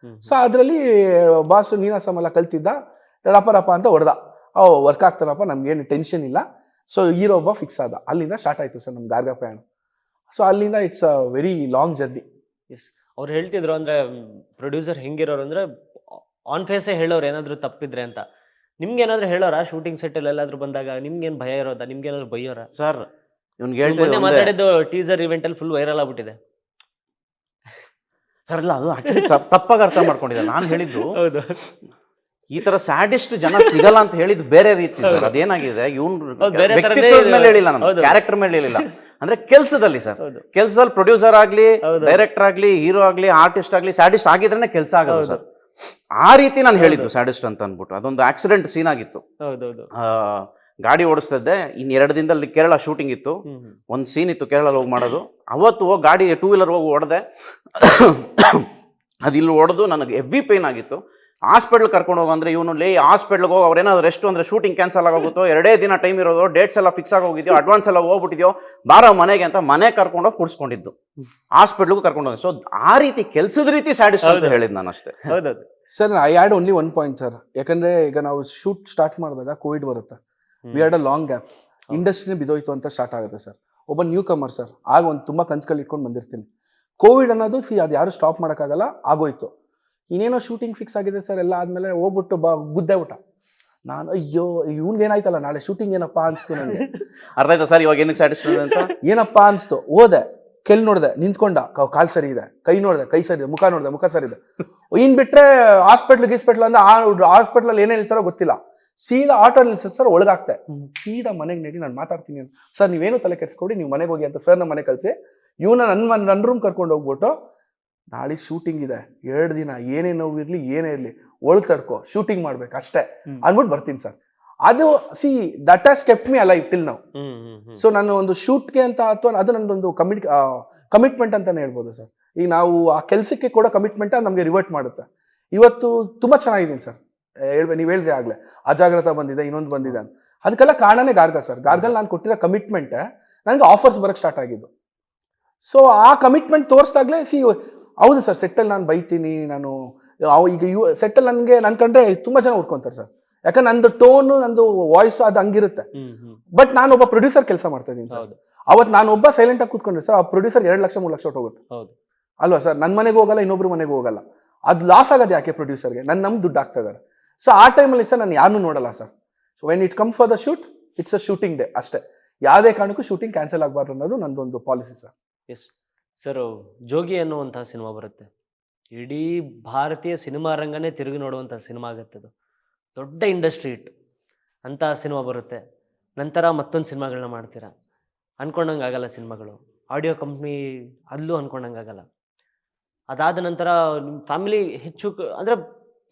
Speaker 2: ಸೊ ಅದರಲ್ಲಿ ಬಾಸು ನೀನಾಸಮ್ ಎಲ್ಲ ಕಲ್ತಿದ್ದ, ರಪ್ಪ ಅಂತ ಹೊಡೆದ, ವರ್ಕ್ ಆಗ್ತಾರಪ್ಪ, ನಮ್ಗೇನು ಟೆನ್ಷನ್ ಇಲ್ಲ. ಸೊ ಹೀರೋ ಒಬ್ಬ ಫಿಕ್ಸ್ ಆದ. ಅಲ್ಲಿಂದ ಸ್ಟಾರ್ಟ್ ಆಯಿತು ಸರ್ ನಮ್ಮ ಗಾರ್ಗ ಪ್ರಯಾಣ. ಸೊ ಅಲ್ಲಿಂದ it's a very long journey.
Speaker 1: Yes, ಅವ್ರು ಹೇಳ್ತಿದ್ರು ಅಂದರೆ ಪ್ರೊಡ್ಯೂಸರ್ ಹೆಂಗಿರೋರು ಅಂದರೆ ಆನ್ ಫೇಸೇ ಹೇಳೋರು ಏನಾದರೂ ತಪ್ಪಿದ್ರೆ ಅಂತ. ನಿಮ್ಗೆ ಏನಾದರೂ ಹೇಳೋರಾ ಶೂಟಿಂಗ್ ಸೆಟ್ಟಲ್ಲಿ ಎಲ್ಲಾದರೂ ಬಂದಾಗ? ನಿಮ್ಗೇನು ಭಯ ಇರೋದಾ? ನಿಮ್ಗೇನಾದ್ರು ಬೈಯೋರ?
Speaker 3: ಸರ್ ಇವ್ನಿಗೆ
Speaker 1: ಮೊನ್ನೆ
Speaker 3: ಹೇಳ್ತಿದ್ದೆ
Speaker 1: ಮಾತಾಡಿದ್ದು ಟೀಸರ್ ಇವೆಂಟಲ್ಲಿ ಫುಲ್ ವೈರಲ್ ಆಗ್ಬಿಟ್ಟಿದೆ.
Speaker 3: ಸರ್ ಇಲ್ಲ, ಅದು ಆಕ್ಚುಲಿ ತಪ್ಪಾಗಿ ಅರ್ಥ ಮಾಡ್ಕೊಂಡಿದ್ದೆ. ನಾನು ಹೇಳಿದ್ದು
Speaker 1: ಹೌದು,
Speaker 3: ಈ ತರ ಸ್ಯಾಡಿಸ್ಟ್ ಜನ ಸಿಗಲ್ಲ ಅಂತ ಹೇಳಿದ್ದು ಬೇರೆ ರೀತಿ ಸರ್. ಅದೇನಾಗಿದೆ, ಇವ್ನು
Speaker 1: ಬೇರೆ ಥರನೇ
Speaker 3: ವ್ಯಕ್ತಿತ್ವದ ಮೇಲೆ ಹೇಳಿಲ್ಲ, ನಮ್ಮ
Speaker 1: ಹೌದು.
Speaker 3: ಕ್ಯಾರೆಕ್ಟರ್ ಮೇಲೆ ಹೇಳಿಲ್ಲ. ಅಂದ್ರೆ ಕೆಲ್ಸದಲ್ಲಿ ಸರ್,
Speaker 1: ಹೌದು.
Speaker 3: ಕೆಲ್ಸದಲ್ಲಿ ಪ್ರೊಡ್ಯೂಸರ್ ಆಗ್ಲಿ,
Speaker 1: ಹೌದು.
Speaker 3: ಡೈರೆಕ್ಟರ್ ಆಗ್ಲಿ, ಹೀರೋ ಆಗ್ಲಿ, ಆರ್ಟಿಸ್ಟ್ ಆಗ್ಲಿ, ಸ್ಯಾಡಿಸ್ಟ್ ಆಗಿದ್ರೇನೆ ಕೆಲಸ ಆಗೋದು
Speaker 1: ಹೌದು.
Speaker 3: ಸರ್. ಆ ರೀತಿ ನಾನು ಹೇಳಿದ್ದು ಸ್ಯಾಡಿಸ್ಟ್ ಅಂತ ಅಂದ್ಬಿಟ್ಟು. ಅದೊಂದು ಆಕ್ಸಿಡೆಂಟ್ ಸೀನ್ ಆಗಿತ್ತು.
Speaker 1: ಹೌದೌದು.
Speaker 3: ಗಾಡಿ ಓಡಿಸ್ತಿದ್ದೆ, ಇನ್ನು 2 ದಿನದಲ್ಲಿ ಕೇರಳ ಶೂಟಿಂಗ್ ಇತ್ತು. ಒಂದು ಸೀನ್ ಇತ್ತು ಕೇರಳಲ್ಲಿ ಹೋಗಿ ಮಾಡೋದು. ಅವತ್ತು ಹೋಗಿ ಗಾಡಿ 2 ವೀಲರ್ ಹೋಗಿ ಹೊಡೆದೆ. ಅದಿಲ್ಲಿ ಹೊಡೆದು ನನಗೆ ಹೆವಿ ಪೇನ್ ಆಗಿತ್ತು. ಹಾಸ್ಪಿಟ್ಲ್ ಕರ್ಕೊಂಡು ಹೋಗಂದ್ರೆ ಇವನು ಹಾಸ್ಪಿಟ್ಲ್ಗೆ ಹೋಗಿ ಅವ್ರೇನಾದ್ರು ರೆಸ್ಟ್ ಅಂದ್ರೆ ಶೂಟಿಂಗ್ ಕ್ಯಾನ್ಸಲ್ ಆಗೋಗುತ್ತೋ, 2 ದಿನ ಟೈಮ್ ಇರೋದು, ಡೇಟ್ಸ್ ಎಲ್ಲ ಫಿಕ್ಸ್ ಆಗೋಗಿದ್ಯೋ, ಅಡ್ವಾನ್ಸ್ ಎಲ್ಲ ಹೋಗ್ಬಿಟ್ಟಿದ್ಯೋ, ಬಾರೋ ಮನೆಗೆ ಅಂತ ಮನೆ ಕರ್ಕೊಂಡೋಗಿ ಕುಡಿಸ್ಕೊಂಡಿದ್ದು, ಹಾಸ್ಪಿಟ್ಲ್ಗೂ ಕರ್ಕೊಂಡು ಹೋಗಿ. ಸೊ ಆ ರೀತಿ ಕೆಲ್ಸದ ರೀತಿ ಸ್ಯಾಟಿಸ್ಫೈ ಅಂತ ಹೇಳಿದ್ ನಾನು ಅಷ್ಟೇ.
Speaker 1: ಹೌದೌದು
Speaker 2: sir I had only 1 point sir. ಯಾಕಂದ್ರೆ ಈಗ ನಾವು ಶೂಟ್ ಸ್ಟಾರ್ಟ್ ಮಾಡಿದಾಗ ಕೋವಿಡ್ ಬರುತ್ತೆ, we had a long gap, ಇಂಡಸ್ಟ್ರಿನೇ ಬಿದೋಯ್ತು ಅಂತ ಸ್ಟಾರ್ಟ್ ಆಗುತ್ತೆ ಸರ್. ಒಬ್ಬ ನ್ಯೂ ಕಮರ್ ಸರ್, ಆಗ ಒಂದು ತುಂಬ ಕನ್ಸ್ಗಳು ಇಟ್ಕೊಂಡು ಬಂದಿರ್ತೀನಿ. ಕೋವಿಡ್ ಅನ್ನೋದು ಅದು ಯಾರು ಸ್ಟಾಪ್ ಮಾಡೋಕ್ಕಾಗಲ್ಲ, ಆಗೋಯ್ತು. ಇನ್ನೇನೋ ಶೂಟಿಂಗ್ ಫಿಕ್ಸ್ ಆಗಿದೆ ಸರ್, ಎಲ್ಲ ಆದಮೇಲೆ ಹೋಗ್ಬಿಟ್ಟು ಗುದ್ದೆ ಊಟ. ನಾನು ಅಯ್ಯೋ ಇವ್ನಿಗೇನಾಯ್ತಲ್ಲ ನಾಳೆ ಶೂಟಿಂಗ್ ಏನಪ್ಪಾ ಅನಿಸ್ತು ನನಗೆ.
Speaker 3: ಅರ್ಥ ಆಯ್ತಾ ಸರ್ ಇವಾಗ ಏನಕ್ಕೆ ಸ್ಯಾಟಿಸ್ಫೈ ಅಂತ?
Speaker 2: ಏನಪ್ಪಾ ಅನಿಸ್ತು. ಹೋದೆ, ಕೆಲ್ ನೋಡಿದೆ, ನಿಂತ್ಕೊಂಡ, ಕಾಲು ಸರಿ ಇದೆ, ಕೈ ನೋಡಿದೆ, ಕೈ ಸರಿ ಇದೆ, ಮುಖ ನೋಡಿದೆ, ಮುಖ ಸರಿ ಇದೆ. ಇನ್ ಬಿಟ್ರೆ ಹಾಸ್ಪಿಟ್ಲ್ ಅಂದ್ರೆ ಹಾಸ್ಪಿಟ್ಲಲ್ಲಿ ಏನೇ ಹೇಳ್ತಾರೋ ಗೊತ್ತಿಲ್ಲ. ಸೀದಾ ಆಟೋ ನಿಲ್ಸ ಸರ್, ಒಳಗಾಗ್ತೆ, ಸೀದಾ ಮನೆಗೆ ನಡಿ, ನಾನು ಮಾತಾಡ್ತೀನಿ ಅಂತ. ಸರ್ ನೀವೇನು ತಲೆ ಕೆಡ್ಸ್ಕೊಡಿ, ನೀವು ಮನೆಗೆ ಹೋಗಿ ಅಂತ ಸರ್ ನಮ್ಮ ಮನೆ ಕಳಿಸಿ ಇವನ ನನ್ನ ರೂಮ್ ಕರ್ಕೊಂಡು ಹೋಗ್ಬಿಟ್ಟು, ನಾಳೆ ಶೂಟಿಂಗ್ ಇದೆ 2 ದಿನ, ಏನೇ ನೋವು ಇರಲಿ ಏನೇ ಇರಲಿ ಒಳಗೆ ತಡ್ಕೋ, ಶೂಟಿಂಗ್ ಮಾಡ್ಬೇಕು ಅಷ್ಟೇ ಅಂದ್ಬಿಟ್ಟು ಬರ್ತೀನಿ ಸರ್. ಅದು that has kept me alive till now. So ನಾನು ಒಂದು ಶೂಟ್ಗೆ ಅಂತ ಅಥವಾ ಅದು ನನ್ನೊಂದು ಕಮಿಟ್ಮೆಂಟ್ ಅಂತಾನೆ ಹೇಳ್ಬೋದು ಸರ್. ಈಗ ನಾವು ಆ ಕೆಲಸಕ್ಕೆ ಕೊಡೋ ಕಮಿಟ್ಮೆಂಟ್ ನಮಗೆ ರಿವರ್ಟ್ ಮಾಡುತ್ತೆ. ಇವತ್ತು ತುಂಬಾ ಚೆನ್ನಾಗಿದ್ದೀನಿ ಸರ್. ನೀವು ಹೇಳಿದ್ರೆ ಆಗ್ಲೇ ಅಜಾಗ್ರತಾ ಬಂದಿದೆ, ಇನ್ನೊಂದು ಬಂದಿದೆ ಅಂತ. ಅದಕ್ಕೆಲ್ಲ ಕಾರಣನೇ ಗಾರ್ಗ ಸರ್. ಗಾರ್ಗಲ್ ನಾನು ಕೊಟ್ಟಿರೋ ಕಮಿಟ್ಮೆಂಟ್ ನನಗೆ ಆಫರ್ಸ್ ಬರಕ್ಕೆ ಸ್ಟಾರ್ಟ್ ಆಗಿದ್ದು. ಸೊ ಆ ಕಮಿಟ್ಮೆಂಟ್ ತೋರಿಸ್ದಾಗ್ಲೇ ಹೌದು ಸರ್, ಸೆಟ್ಟಲ್ಲಿ ನಾನು ಬೈತೀನಿ, ನಾನು ಈಗ ಸೆಟ್ಟಲ್ಲಿ ನನ್ನ ಕಂಡ್ರೆ ತುಂಬಾ ಜನ ಹುಡ್ಕೊಂತಾರೆ ಸರ್. ಯಾಕಂದ್ರೆ ನಂದು ಟೋನು, ನಂದು ವಾಯ್ಸ್ ಅದು ಹಂಗಿರುತ್ತೆ. ಬಟ್ ನಾನು ಒಬ್ಬ ಪ್ರೊಡ್ಯೂಸರ್ ಕೆಲಸ ಮಾಡ್ತಾ ಇದ್ದೀನಿ ಸರ್. ಅವತ್ತು ನಾನು ಒಬ್ಬ ಸೈಲೆಂಟ್ ಆಗಿ ಕೂತ್ಕೊಂಡ್ರೆ ಸರ್, ಆ ಪ್ರೊಡ್ಯೂಸರ್ 2 ಲಕ್ಷ 3 ಲಕ್ಷ ಹೋಗುತ್ತೆ ಅಲ್ವಾ ಸರ್. ನನ್ನ ಮನೆಗೆ ಹೋಗಲ್ಲ, ಇನ್ನೊಬ್ರು ಮನೆಗೆ ಹೋಗಲ್ಲ. ಅದು ಲಾಸ್ ಆಗೋದು ಯಾಕೆ ಪ್ರೊಡ್ಯೂಸರ್ಗೆ? ನಮ್ಗೆ ದುಡ್ಡು ಆಗ್ತಾ ಇದ್ದಾರೆ. ಸೊ ಆ ಟೈಮಲ್ಲಿ ಸರ್ ನಾನು ಯಾರನ್ನೂ ನೋಡಲ್ಲ sir. So when it come for the shoot, it's a shooting day ಅಷ್ಟೇ. ಯಾವುದೇ ಕಾರಣಕ್ಕೂ ಶೂಟಿಂಗ್ ಕ್ಯಾನ್ಸಲ್ ಆಗಬಾರ್ದು ಅನ್ನೋದು ನಂದೊಂದು ಪಾಲಿಸಿ ಸರ್.
Speaker 1: ಎಸ್ ಸರ್, ಜೋಗಿ ಅನ್ನುವಂತಹ ಸಿನಿಮಾ ಬರುತ್ತೆ, ಇಡೀ ಭಾರತೀಯ ಸಿನಿಮಾ ರಂಗನೇ ತಿರುಗಿ ನೋಡುವಂಥ ಸಿನಿಮಾ ಆಗುತ್ತೆ. ಅದು ದೊಡ್ಡ ಇಂಡಸ್ಟ್ರಿ ಹಿಟ್ ಅಂತ ಸಿನಿಮಾ ಬರುತ್ತೆ. ನಂತರ ಮತ್ತೊಂದು ಸಿನಿಮಾಗಳನ್ನ ಮಾಡ್ತೀರಾ, ಅನ್ಕೊಂಡಂಗೆ ಆಗಲ್ಲ ಸಿನಿಮಾಗಳು. ಆಡಿಯೋ ಕಂಪ್ನಿ ಅಲ್ಲೂ ಅನ್ಕೊಂಡಂಗೆ ಆಗಲ್ಲ. ಅದಾದ ನಂತರ ನಿಮ್ಮ ಫ್ಯಾಮಿಲಿ ಹೆಚ್ಚು ಅಂದರೆ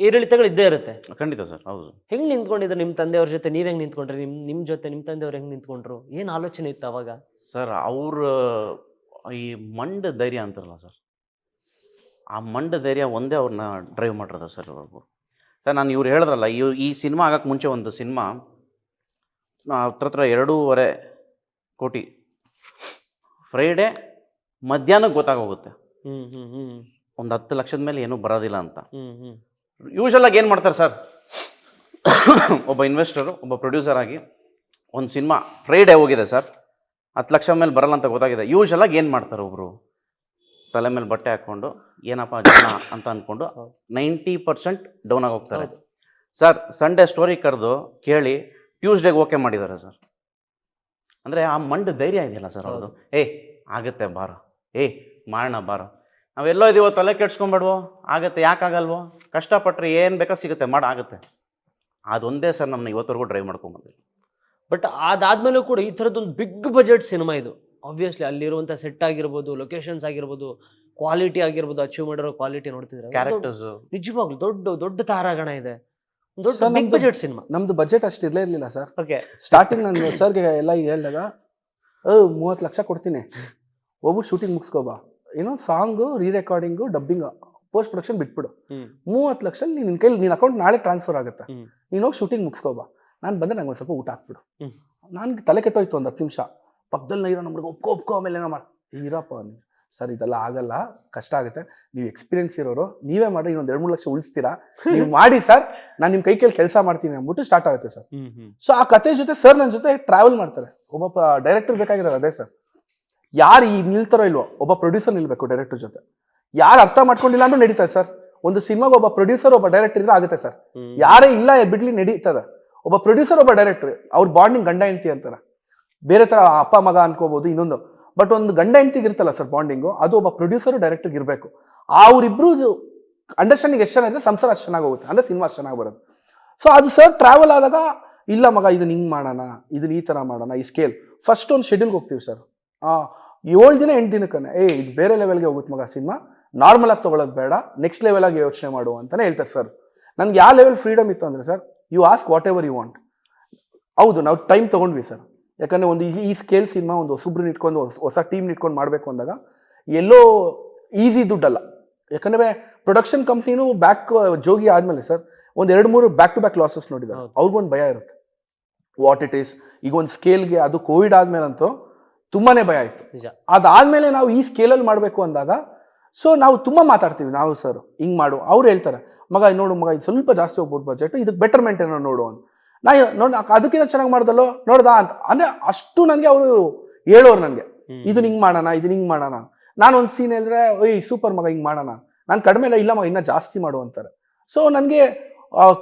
Speaker 1: ಏರಿಳಿತಗಳು ಇದ್ದೇ ಇರುತ್ತೆ.
Speaker 3: ಖಂಡಿತ ಸರ್, ಹೌದು.
Speaker 1: ಹೆಂಗೆ ನಿಂತ್ಕೊಂಡಿದ್ರು ನಿಮ್ಮ ತಂದೆಯವ್ರ ಜೊತೆ? ನೀವು ಹೆಂಗೆ ನಿಂತ್ಕೊಂಡ್ರಿ? ನಿಮ್ಮ ಜೊತೆ ನಿಮ್ಮ ತಂದೆಯವ್ರು ಹೆಂಗೆ ನಿಂತ್ಕೊಂಡ್ರು? ಏನು ಆಲೋಚನೆ ಇತ್ತು ಅವಾಗ?
Speaker 3: ಸರ್ ಅವ್ರ ಈ ಮಂಡ ಧೈರ್ಯ ಅಂತಾರಲ್ಲ ಸರ್, ಆ ಮಂಡ ಧೈರ್ಯ ಒಂದೇ ಅವ್ರನ್ನ ಡ್ರೈವ್ ಮಾಡಿರೋದು ಸರ್ ಅವ್ರಿಗೂ. ಸರ್ ನಾನು ಇವ್ರು ಹೇಳಿದ್ರಲ್ಲ, ಈ ಸಿನಿಮಾ ಆಗಕ್ಕೆ ಮುಂಚೆ ಒಂದು ಸಿನಿಮಾ ಹತ್ರ 2.5 ಕೋಟಿ ಫ್ರೈಡೇ ಮಧ್ಯಾಹ್ನಕ್ಕೆ ಗೊತ್ತಾಗೋಗುತ್ತೆ ಒಂದು 10 ಲಕ್ಷದ ಮೇಲೆ ಏನೂ ಬರೋದಿಲ್ಲ ಅಂತ. ಯೂಶಲಾಗಿ ಏನು ಮಾಡ್ತಾರೆ ಸರ್, ಒಬ್ಬ ಇನ್ವೆಸ್ಟರು, ಒಬ್ಬ ಪ್ರೊಡ್ಯೂಸರ್ ಆಗಿ ಒಂದು ಸಿನಿಮಾ ಫ್ರೈಡೇ ಹೋಗಿದೆ ಸರ್, 10 ಲಕ್ಷ ಮೇಲೆ ಬರಲ್ಲ ಅಂತ ಗೊತ್ತಾಗಿದೆ. ಯೂಶಲಾಗಿ ಏನು ಮಾಡ್ತಾರೆ, ಒಬ್ಬರು ತಲೆ ಮೇಲೆ ಬಟ್ಟೆ ಹಾಕ್ಕೊಂಡು ಏನಪ್ಪ ಜನ ಅಂತ ಅಂದ್ಕೊಂಡು 90% ಡೌನ್ ಆಗಿ ಹೋಗ್ತಾರೆ ಸರ್. ಸಂಡೇ ಸ್ಟೋರಿ ಕರೆದು ಕೇಳಿ ಟ್ಯೂಸ್ಡೇಗೆ ಓಕೆ ಮಾಡಿದ್ದಾರೆ ಸರ್. ಅಂದರೆ ಆ ಮಂಡ ಧೈರ್ಯ ಇದೆಯಲ್ಲ ಸರ್ ಅವ್ರದ್ದು. ಆಗುತ್ತೆ ಬಾರೋ, ಮಾಡೋಣ ಬಾರೋ, ನಾವೆಲ್ಲೋ ಇದೀವೋ, ತಲೆ ಕೆಡ್ಸ್ಕೊಂಬೇಡ್ವೋ, ಆಗುತ್ತೆ, ಯಾಕಾಗಲ್ವೋ, ಕಷ್ಟಪಟ್ಟರೆ ಏನು ಬೇಕೋ ಸಿಗುತ್ತೆ, ಆಗುತ್ತೆ. ಅದೊಂದೇ ಸರ್ ನಮ್ಮನ್ನ ಇವತ್ತರೆಗೂ ಡ್ರೈವ್ ಮಾಡ್ಕೊಂಬಂದಿಲ್ಲ.
Speaker 1: ಬಟ್ ಅದಾದ್ಮೇಲೂ ಕೂಡ ಈ ಥರದ್ದೊಂದು ಬಿಗ್ ಬಜೆಟ್ ಸಿನಿಮಾ ಇದು. ಆಬ್ವಿಯಸ್ಲಿ ಅಲ್ಲಿರುವಂಥ ಸೆಟ್ ಆಗಿರ್ಬೋದು, ಲೊಕೇಶನ್ಸ್ ಆಗಿರ್ಬೋದು, ಕ್ವಾಲಿಟಿ ಆಗಿರ್ಬೋದು, ಅಚೀವ್ ಮಾಡಿರೋ ಕ್ವಾಲಿಟಿ ನೋಡ್ತಿದ್ರೆ
Speaker 3: ಕ್ಯಾರೆಕ್ಟರ್ಸ್ ನಿಜವಾಗ್ಲೂ
Speaker 1: ದೊಡ್ಡ ತಾರಾಗಣ ಇದೆ. ದೊಡ್ಡ ಬಿಗ್ ಬಜೆಟ್ ಸಿನಿಮಾ.
Speaker 2: ನಮ್ದು ಬಜೆಟ್ ಅಷ್ಟು ಇರಲಿಲ್ಲ ಸರ್.
Speaker 1: ಓಕೆ,
Speaker 2: ಸ್ಟಾರ್ಟಿಂಗ್ ನಾನು ಸರ್ಗೆ ಎಲ್ಲ ಹೇಳಿದಾಗ 30 ಲಕ್ಷ ಕೊಡ್ತೀನಿ, ಹೋಗ್ಬಿಟ್ಟು ಶೂಟಿಂಗ್ ಮುಗಿಸ್ಕೋಬಾ, ಸಾಂಗು, ರೀ ರೆಕಾರ್ಡಿಂಗು, ಡಬ್ಬಿಂಗ್, ಪೋಸ್ಟ್ ಪ್ರೊಡಕ್ಷನ್ ಬಿಟ್ಬಿಡು, 30 ಲಕ್ಷ ನಿನ್ನ ಕೈಲಿ ನಿನ್ನ ಅಕೌಂಟ್ ನಾಳೆ ಟ್ರಾನ್ಸ್ಫರ್ ಆಗುತ್ತೆ, ನೀನು ಹೋಗಿ ಶೂಟಿಂಗ್ ಮುಗಿಸ್ಕೋಬಾ, ನಾನು ಬಂದರೆ ನಂಗೆ ಒಂದು ಸ್ವಲ್ಪ ಊಟ ಹಾಕ್ಬಿಡು. ನನಗೆ ತಲೆ ಕೆಟ್ಟೋಯ್ತು ಒಂದು 10 ನಿಮಿಷ. ಪಕ್ಕದಲ್ಲಿ ಇರೋ ನಮ್ಗೆ ಒಪ್ಕೋ ಆಮೇಲೆ ಏನೋ ಮಾಡಿ ಇರಪ್ಪ ಸರ್, ಇದೆಲ್ಲ ಆಗಲ್ಲ, ಕಷ್ಟ ಆಗುತ್ತೆ, ನೀವು ಎಕ್ಸ್ಪೀರಿಯನ್ಸ್ ಇರೋರು ನೀವೇ ಮಾಡಿ, ಇನ್ನೊಂದು 2-3 ಲಕ್ಷ ಉಳಿಸ್ತೀರಾ, ನೀವು ಮಾಡಿ ಸರ್, ನಾನು ನಿಮ್ಮ ಕೈ ಕೆಲಸ ಮಾಡ್ತೀನಿ ಅಂದ್ಬಿಟ್ಟು ಸ್ಟಾರ್ಟ್ ಆಗುತ್ತೆ ಸರ್. ಸೊ ಆ ಕತೆ ಜೊತೆ ಸರ್ ನನ್ನ ಜೊತೆ ಟ್ರಾವೆಲ್ ಮಾಡ್ತಾರೆ. ಒಬ್ಬ ಡೈರೆಕ್ಟರ್ ಬೇಕಾಗಿರೋದು ಅದೇ ಸರ್, ಯಾರು ಈ ನಿಲ್ತಾರೋ ಇಲ್ವೋ ಒಬ್ಬ ಪ್ರೊಡ್ಯೂಸರ್ ನಿಲ್ಬೇಕು ಡೈರೆಕ್ಟರ್ ಜೊತೆ. ಯಾರು ಅರ್ಥ ಮಾಡ್ಕೊಂಡಿಲ್ಲ ಅಂದ್ರೂ ನಡೀತಾರೆ ಸರ್. ಒಂದು ಸಿನಿಮಾಗೆ ಒಬ್ಬ ಪ್ರೊಡ್ಯೂಸರ್ ಒಬ್ಬ ಡೈರೆಕ್ಟರ್ ಇದ್ರೆ ಆಗುತ್ತೆ ಸರ್. ಯಾರೇ ಇಲ್ಲ ಬಿಡ್ಲಿ ನಡೀತದೆ. ಒಬ್ಬ ಪ್ರೊಡ್ಯೂಸರ್ ಒಬ್ಬ ಡೈರೆಕ್ಟರ್, ಅವ್ರ ಬಾಂಡಿಂಗ್ ಗಂಡ ಹೆಂಡತಿ ಅಂತಾರೆ, ಬೇರೆ ತರ ಅಪ್ಪ ಮಗ ಅನ್ಕೋಬಹುದು ಇನ್ನೊಂದು, ಬಟ್ ಒಂದು ಗಂಡ ಹೆಂಡತಿಗೆ ಇರ್ತಲ್ಲ ಸರ್ ಬಾಂಡಿಂಗು, ಅದು ಒಬ್ಬ ಪ್ರೊಡ್ಯೂಸರ್ ಡೈರೆಕ್ಟರ್ಗೆ ಇರಬೇಕು. ಅವ್ರಿಬ್ರು ಅಂಡರ್ಸ್ಟ್ಯಾಂಡಿಂಗ್ ಎಷ್ಟು ಚೆನ್ನಾಗಿದೆ, ಸಂಸಾರ ಅಷ್ಟು ಚೆನ್ನಾಗಿ ಹೋಗುತ್ತೆ, ಅಂದ್ರೆ ಸಿನಿಮಾ ಅಷ್ಟು ಚೆನ್ನಾಗಿ ಬರುತ್ತೆ. ಸೊ ಅದು ಸರ್ ಟ್ರಾವೆಲ್ ಆದಾಗ, ಇಲ್ಲ ಮಗ ಇದನ್ನ ಹಿಂಗ್ ಮಾಡೋಣ, ಇದನ್ನ ಈ ತರ ಮಾಡೋಣ, ಈ ಸ್ಕೇಲ್ ಫಸ್ಟ್ ಒಂದು ಶೆಡ್ಯೂಲ್ಗೆ ಹೋಗ್ತೀವಿ ಸರ್. 7 ದಿನ 8 ದಿನಕ್ಕೆ ಇದು ಬೇರೆ ಲೆವೆಲ್ಗೆ ಹೋಗುತ್ತೆ ಮಗ ಸಿನಿಮಾ, ನಾರ್ಮಲ್ ಆಗಿ ತಗೊಳ್ಳೋದು ಬೇಡ, ನೆಕ್ಸ್ಟ್ ಲೆವೆಲ್ ಆಗಿ ಯೋಚನೆ ಮಾಡು ಅಂತಾನೆ ಹೇಳ್ತಾರೆ ಸರ್. ನನ್ಗೆ ಯಾವ ಲೆವೆಲ್ ಫ್ರೀಡಮ್ ಇತ್ತು ಅಂದ್ರೆ sir, you ask whatever you want. ಹೌದು, ನಾವು ಟೈಮ್ ತಗೊಂಡ್ವಿ ಸರ್, ಯಾಕಂದ್ರೆ ಒಂದು ಈ ಸ್ಕೇಲ್ ಸಿನಿಮಾ ಒಂದು ಹೊಸಬ್ರನ್ನ ಇಟ್ಕೊಂಡು ಹೊಸ ಟೀಮ್ ಇಟ್ಕೊಂಡು ಮಾಡಬೇಕು ಅಂದಾಗ ಎಲ್ಲೋ ಈಸಿ ದುಡ್ಡಲ್ಲ. ಯಾಕಂದ್ರೆ ಪ್ರೊಡಕ್ಷನ್ ಕಂಪ್ನಿನೂ ಜೋಗಿ ಆದ್ಮೇಲೆ ಸರ್ ಒಂದು 2-3 ಬ್ಯಾಕ್ ಟು ಬ್ಯಾಕ್ ಲಾಸಸ್ ನೋಡಿದ್ದಾರೆ. ಅವ್ರಿಗೊಂದು ಭಯ ಇರುತ್ತೆ ವಾಟ್ ಇಟ್ ಈಸ್. ಈಗ ಒಂದು ಸ್ಕೇಲ್ಗೆ, ಅದು ಕೋವಿಡ್ ಆದ್ಮೇಲಂತೂ ತುಂಬಾನೇ ಭಯ ಆಯ್ತು. ಅದಾದ್ಮೇಲೆ ನಾವು ಈ ಸ್ಕೇಲಲ್ಲಿ ಮಾಡಬೇಕು ಅಂದಾಗ ಸೊ ನಾವು ತುಂಬಾ ಮಾತಾಡ್ತೀವಿ ನಾವು ಸರ್, ಹಿಂಗ್ ಮಾಡು. ಅವ್ರು ಹೇಳ್ತಾರೆ, ಮಗ ನೋಡು ಮಗ, ಇದು ಸ್ವಲ್ಪ ಜಾಸ್ತಿ ಹೋಗ್ಬೋದು ಬಜೆಟ್, ಇದಕ್ಕೆ ಬೆಟರ್ಮೆಂಟ್ ಏನೋ ನೋಡು ಅಂತ. ನೋಡಿ ಅದಕ್ಕಿಂತ ಚೆನ್ನಾಗಿ ಮಾಡ್ದಲ್ಲೋ ನೋಡ್ದಾ ಅಂತ, ಅಂದ್ರೆ ಅಷ್ಟು ನನಗೆ ಅವರು ಹೇಳೋರು ನನಗೆ, ಇದನ್ನ ಹಿಂಗ್ ಮಾಡೋಣ, ಇದನ್ನ ಹಿಂಗ್ ಮಾಡೋಣ. ನಾನು ಒಂದು ಸೀನ್ ಹೇಳಿದ್ರೆ, ಓಯ್ ಸೂಪರ್ ಮಗ ಹಿಂಗ್ ಮಾಡೋಣ, ನಾನು ಕಡಿಮೆ ಇಲ್ಲ ಮಗ ಇನ್ನೂ ಜಾಸ್ತಿ ಮಾಡು ಅಂತಾರೆ. ಸೊ ನನಗೆ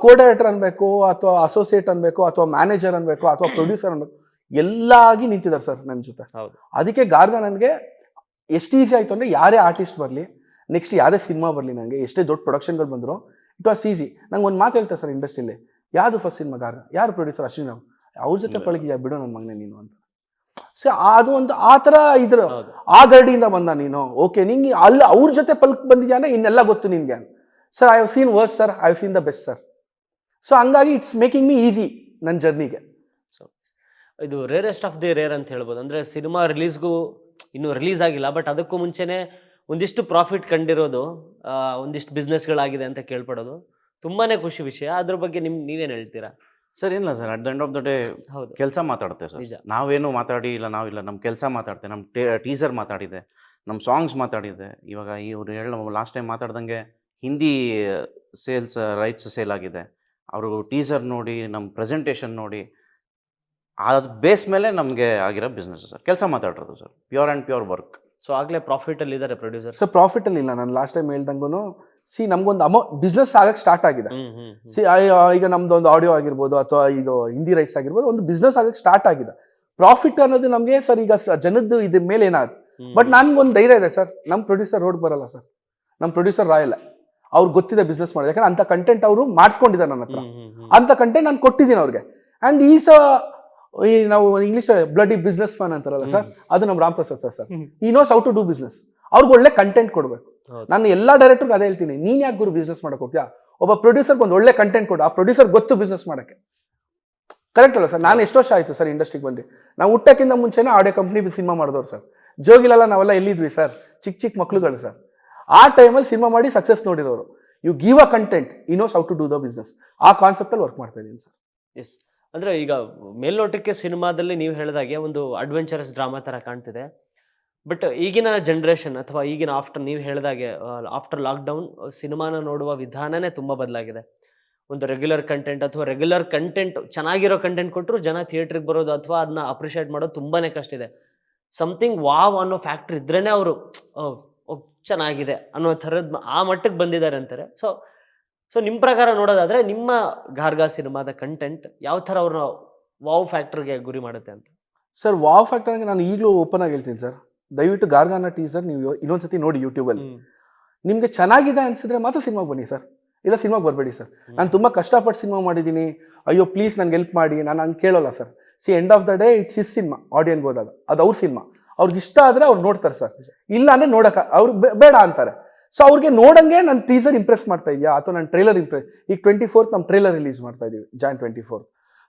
Speaker 2: ಕೋ ಡೈರೆಕ್ಟರ್ ಅನ್ಬೇಕು, ಅಥವಾ ಅಸೋಸಿಯೇಟ್ ಅನ್ಬೇಕು, ಅಥವಾ ಮ್ಯಾನೇಜರ್ ಅನ್ಬೇಕು, ಅಥವಾ ಪ್ರೊಡ್ಯೂಸರ್ ಅನ್ಬೇಕು, ಎಲ್ಲಾಗಿ ನಿಂತಿದ್ದಾರೆ ಸರ್ ನನ್ನ ಜೊತೆ. ಅದಕ್ಕೆ ಗಾರ್ಗ ನನಗೆ ಎಷ್ಟು ಈಸಿ ಆಯ್ತು ಅಂದ್ರೆ, ಯಾರೇ ಆರ್ಟಿಸ್ಟ್ ಬರಲಿ, ನೆಕ್ಸ್ಟ್ ಯಾವುದೇ ಸಿನಿಮಾ ಬರಲಿ, ನನಗೆ ಎಷ್ಟೇ ದೊಡ್ಡ ಪ್ರೊಡಕ್ಷನ್ಗಳು ಬಂದ್ರು ಇಟ್ ವಾಸ್ ಈಸಿ. ನಂಗೆ ಒಂದು ಮಾತು ಹೇಳ್ತಾರೆ ಸರ್ ಇಂಡಸ್ಟ್ರಿಯಲ್ಲಿ, ಯಾವುದು ಫಸ್ಟ್ ಸಿನಿಮಾ ಗಾರ್ಗ, ಯಾರು ಪ್ರೊಡ್ಯೂಸರ್ ಅಶ್ವಿನ್, ನಾವು ಅವ್ರ ಜೊತೆ ಪಳಗಿದ್ಯಾ ಬಿಡು ನನ್ನ ಮಗನೇ ನೀನು ಅಂತ. ಸೊ ಅದು ಒಂದು ಆ ಥರ ಇದ್ರ ಆ ಗರಡಿಯಿಂದ ಬಂದ ನೀನು, ಓಕೆ ನಿಂಗೆ ಅಲ್ಲಿ ಅವ್ರ ಜೊತೆ ಪಲ್ಕ್ ಬಂದಿದ್ಯಾ ಅಂದ್ರೆ ಇನ್ನೆಲ್ಲ ಗೊತ್ತು ನಿನ್ಗೆ. Sir I have seen worst sir, I have seen the best sir. So ಹಂಗಾಗಿ ಇಟ್ಸ್ ಮೇಕಿಂಗ್ ಮೀ ಈಸಿ ನನ್ನ ಜರ್ನಿಗೆ.
Speaker 1: ಇದು ರೇರೆಸ್ಟ್ ಆಫ್ ದಿ ರೇರ್ ಅಂತ ಹೇಳ್ಬೋದು. ಅಂದರೆ ಸಿನಿಮಾ ರಿಲೀಸ್ಗೂ ಇನ್ನೂ ರಿಲೀಸ್ ಆಗಿಲ್ಲ, ಬಟ್ ಅದಕ್ಕೂ ಮುಂಚೆನೇ ಒಂದಿಷ್ಟು ಪ್ರಾಫಿಟ್ ಕಂಡಿರೋದು, ಒಂದಿಷ್ಟು ಬಿಸ್ನೆಸ್ಗಳಾಗಿದೆ ಅಂತ ಕೇಳ್ಪಡೋದು ತುಂಬಾ ಖುಷಿ ವಿಷಯ. ಅದ್ರ ಬಗ್ಗೆ ನೀವೇನು ಹೇಳ್ತೀರಾ
Speaker 3: ಸರ್? ಏನಿಲ್ಲ sir, at the end of the day
Speaker 1: ಹೌದು
Speaker 3: ಕೆಲಸ ಮಾತಾಡುತ್ತೆ ಸರ್. ನಾವೇನು ಮಾತಾಡಿ ಇಲ್ಲ, ನಾವಿಲ್ಲ, ನಮ್ಮ ಕೆಲಸ ಮಾತಾಡ್ತೆ, ನಮ್ಮ ಟೀಸರ್ ಮಾತಾಡಿದೆ, ನಮ್ಮ ಸಾಂಗ್ಸ್ ಮಾತಾಡಿದೆ. ಇವಾಗ ಇವ್ರು ಲಾಸ್ಟ್ ಟೈಮ್ ಮಾತಾಡ್ದಂಗೆ ಹಿಂದಿ ಸೇಲ್ಸ್ ರೈಟ್ಸ್ ಸೇಲ್ ಆಗಿದೆ, ಅವರು ಟೀಸರ್ ನೋಡಿ, ನಮ್ಮ ಪ್ರೆಸೆಂಟೇಷನ್ ನೋಡಿ, ಅದು ಬೇಸ್ ಮೇಲೆ ನಮಗೆ ಆಗಿರೋ ಬಿಸ್ನೆಸ್ ಸರ್. ಕೆಲಸ ಮಾತಾಡಿರೋದು sir, pure and pure work.
Speaker 1: So ಆಗಲೇ ಪ್ರಾಫಿಟಲ್ಲಿ ಇದ್ದಾರೆ ಪ್ರೊಡ್ಯೂಸರ್
Speaker 2: ಸರ್? ಪ್ರಾಫಿಟಲ್ಲಿ ಇಲ್ಲ, ನಾನು ಲಾಸ್ಟ್ ಟೈಮ್ ಹೇಳ್ದಂಗೂ ನಮ್ಗೊಂದು ಬಿಸ್ನೆಸ್ ಆಗಕ್ಕೆ ಸ್ಟಾರ್ಟ್ ಆಗಿದೆ. ಈಗ ನಮ್ದು ಒಂದು ಆಡಿಯೋ ಆಗಿರ್ಬೋದು, ಅಥವಾ ಇದು ಹಿಂದಿ ರೈಟ್ಸ್ ಆಗಿರ್ಬೋದು, ಒಂದು ಬಿಸ್ನೆಸ್ ಆಗಕ್ಕೆ ಸ್ಟಾರ್ಟ್ ಆಗಿದೆ. ಪ್ರಾಫಿಟ್ ಅನ್ನೋದು ನಮಗೆ ಸರ್ ಈಗ ಜನದ್ದು ಇದ್ರ ಮೇಲೆ ಏನಾದ್ರು, ಬಟ್ ನನ್ಗೊಂದು ಧೈರ್ಯ ಇದೆ ಸರ್, ನಮ್ಮ ಪ್ರೊಡ್ಯೂಸರ್ ರೋಡ್ ಬರಲ್ಲ ಸರ್, ನಮ್ಮ ಪ್ರೊಡ್ಯೂಸರ್ ರಾಯಲ್ಲ, ಅವ್ರಿಗೆ ಗೊತ್ತಿದೆ ಬಿಸ್ನೆಸ್ ಮಾಡೋದು. ಯಾಕಂದ್ರೆ ಅಂತ ಕಂಟೆಂಟ್ ಅವರು ಮಾಡಿಸ್ಕೊಂಡಿದ್ದಾರೆ ನನ್ನ ಹತ್ರ, ಅಂತ ಕಂಟೆಂಟ್ ನಾನು ಕೊಟ್ಟಿದ್ದೀನಿ ಅವ್ರಿಗೆ. ಆ್ಯಂಡ್ ನಾವು ಇಂಗ್ಲೀಷ್ ಬ್ಲಡಿ ಬಿಸ್ನೆಸ್ ಮ್ಯಾನ್ ಅಂತಾರಲ್ಲ ಸರ್, ಅದು ನಮ್ಮ Ram Prasad sir. He knows how to do business. ಅವ್ರಿಗೆ ಒಳ್ಳೆ ಕಂಟೆಂಟ್ ಕೊಡ್ಬೇಕು. ನಾನು ಎಲ್ಲಾ ಡೈರೆಕ್ಟರ್ಗೆ ಅದೇ ಹೇಳ್ತೀನಿ, ನೀನ್ ಯಾಕೆ ಗುರು ಬಿಸ್ನೆಸ್ ಮಾಡಕ್ ಹೋಗ್ತೀಯಾ? ಒಬ್ಬ ಪ್ರೊಡ್ಯೂಸರ್ಗೆ ಒಂದು ಒಳ್ಳೆ ಕಂಟೆಂಟ್ ಕೊಡು, ಆ ಪ್ರೊಡ್ಯೂಸರ್ ಗೊತ್ತು ಬಿಸ್ನೆಸ್ ಮಾಡಕ್ಕೆ. ಕರೆಕ್ಟ್ ಅಲ್ಲ ಸರ್? ನಾನು ಎಷ್ಟು ವರ್ಷ ಆಯ್ತು ಸರ್ ಇಂಡಸ್ಟ್ರಿಗೆ ಬಂದು. ನಾವು ಹುಟ್ಟಕ್ಕಿಂತ ಮುಂಚೆನೇ ಆಡಿಯೋ ಕಂಪ್ನಿ ಸಿನಿಮಾ ಮಾಡಿದವ್ರು ಸರ್. ಜೋಗಿಲೆಲ್ಲ ನಾವೆಲ್ಲ ಎಲ್ಲಿದ್ವಿ ಸರ್? ಚಿಕ್ಕ ಮಕ್ಳುಗಳು ಸರ್. ಆ ಟೈಮಲ್ಲಿ ಸಿನಿಮಾ ಮಾಡಿ ಸಕ್ಸಸ್ ನೋಡಿರೋರು. You give a content, he knows how to do the business. ಆ ಕಾನ್ಸೆಪ್ಟಲ್ಲಿ ವರ್ಕ್ ಮಾಡ್ತಾ ಇದ್ದೀನಿ ಸರ್.
Speaker 1: ಎಸ್, ಅಂದರೆ ಈಗ ಮೇಲ್ನೋಟಕ್ಕೆ ಸಿನಿಮಾದಲ್ಲಿ ನೀವು ಹೇಳಿದಾಗೆ ಒಂದು ಅಡ್ವೆಂಚರಸ್ ಡ್ರಾಮಾ ಥರ ಕಾಣ್ತಿದೆ, ಬಟ್ ಈಗಿನ ಜನ್ರೇಷನ್ ಅಥವಾ ಈಗಿನ ನೀವು ಹೇಳಿದಾಗೆ ಆಫ್ಟರ್ ಲಾಕ್ಡೌನ್ ಸಿನಿಮಾನ ನೋಡುವ ವಿಧಾನನೇ ತುಂಬ ಬದಲಾಗಿದೆ. ಒಂದು ರೆಗ್ಯುಲರ್ ಕಂಟೆಂಟ್ ಅಥವಾ ರೆಗ್ಯುಲರ್ ಕಂಟೆಂಟ್ ಚೆನ್ನಾಗಿರೋ ಕಂಟೆಂಟ್ ಕೊಟ್ಟರು ಜನ ಥಿಯೇಟ್ರಿಗೆ ಬರೋದು ಅಥವಾ ಅದನ್ನ ಅಪ್ರಿಷಿಯೇಟ್ ಮಾಡೋದು ತುಂಬಾ ಕಷ್ಟ ಇದೆ. ಸಮಥಿಂಗ್ ವಾವ್ ಅನ್ನೋ ಫ್ಯಾಕ್ಟ್ರಿ ಇದ್ರೇ ಅವರು ಚೆನ್ನಾಗಿದೆ ಅನ್ನೋ ಥರದ್ದು ಆ ಮಟ್ಟಕ್ಕೆ ಬಂದಿದ್ದಾರೆ ಅಂತಾರೆ. ಸೊ ನಿಮ್ಮ ಪ್ರಕಾರ ನೋಡೋದಾದ್ರೆ ನಿಮ್ಮ ಗಾರ್ಗ ಸಿನಿಮಾದ ಕಂಟೆಂಟ್ ಯಾವ ಥರ ಅವ್ರನ್ನ ವಾವ್ ಫ್ಯಾಕ್ಟರ್ಗೆ ಗುರಿ ಮಾಡುತ್ತೆ ಅಂತ?
Speaker 2: ಸರ್ ವಾವ್ ಫ್ಯಾಕ್ಟರ್ಗೆ ನಾನು ಈಗಲೂ ಓಪನ್ ಆಗಿ ಹೇಳ್ತೀನಿ ಸರ್, ದಯವಿಟ್ಟು ಗಾರ್ಗ ಅನ್ನೋ ಟೀಸರ್ ನೀವು ಇನ್ನೊಂದ್ಸತಿ ನೋಡಿ ಯೂಟ್ಯೂಬಲ್ಲಿ. ನಿಮಗೆ ಚೆನ್ನಾಗಿದೆ ಅನ್ಸಿದ್ರೆ ಮಾತ್ರ ಸಿನಿಮಾಗೆ ಬನ್ನಿ ಸರ್, ಇಲ್ಲ ಸಿನಿಮಾಗೆ ಬರಬೇಡಿ ಸರ್. ನಾನು ತುಂಬ ಕಷ್ಟಪಟ್ಟು ಸಿನಿಮಾ ಮಾಡಿದ್ದೀನಿ, ಅಯ್ಯೋ ಪ್ಲೀಸ್ ನನಗೆ ಹೆಲ್ಪ್ ಮಾಡಿ, ನಾನು ಹಂಗೆ ಕೇಳೋಲ್ಲ sir. End of the day it's his cinema, ಆಡಿಯನ್ಗೆ ಹೋದಾಗ ಅದು ಅವ್ರ ಸಿನಿಮಾ. ಅವ್ರಿಗೆ ಇಷ್ಟ ಆದರೆ ಅವ್ರು ನೋಡ್ತಾರೆ ಸರ್, ಇಲ್ಲ ಅಂದರೆ ನೋಡಕ್ಕೆ ಅವ್ರು ಬೇಡ ಅಂತಾರೆ. ಸೊ ಅವ್ರಿಗೆ ನೋಡಂಗೆ ನನ್ನ ಟೀಸರ್ ಇಂಪ್ರೆಸ್ ಮಾಡ್ತಾ ಇದೆಯಾ ಅಥವಾ ನನ್ನ ಟ್ರೈಲರ್ ಇಂಪ್ರೆಸ್. ಈಗ 24th ನಮ್ಮ ಟ್ರೈಲರ್ ರಿಲೀಸ್ ಮಾಡ್ತಾ ಇದೀವಿ, Jan 24th.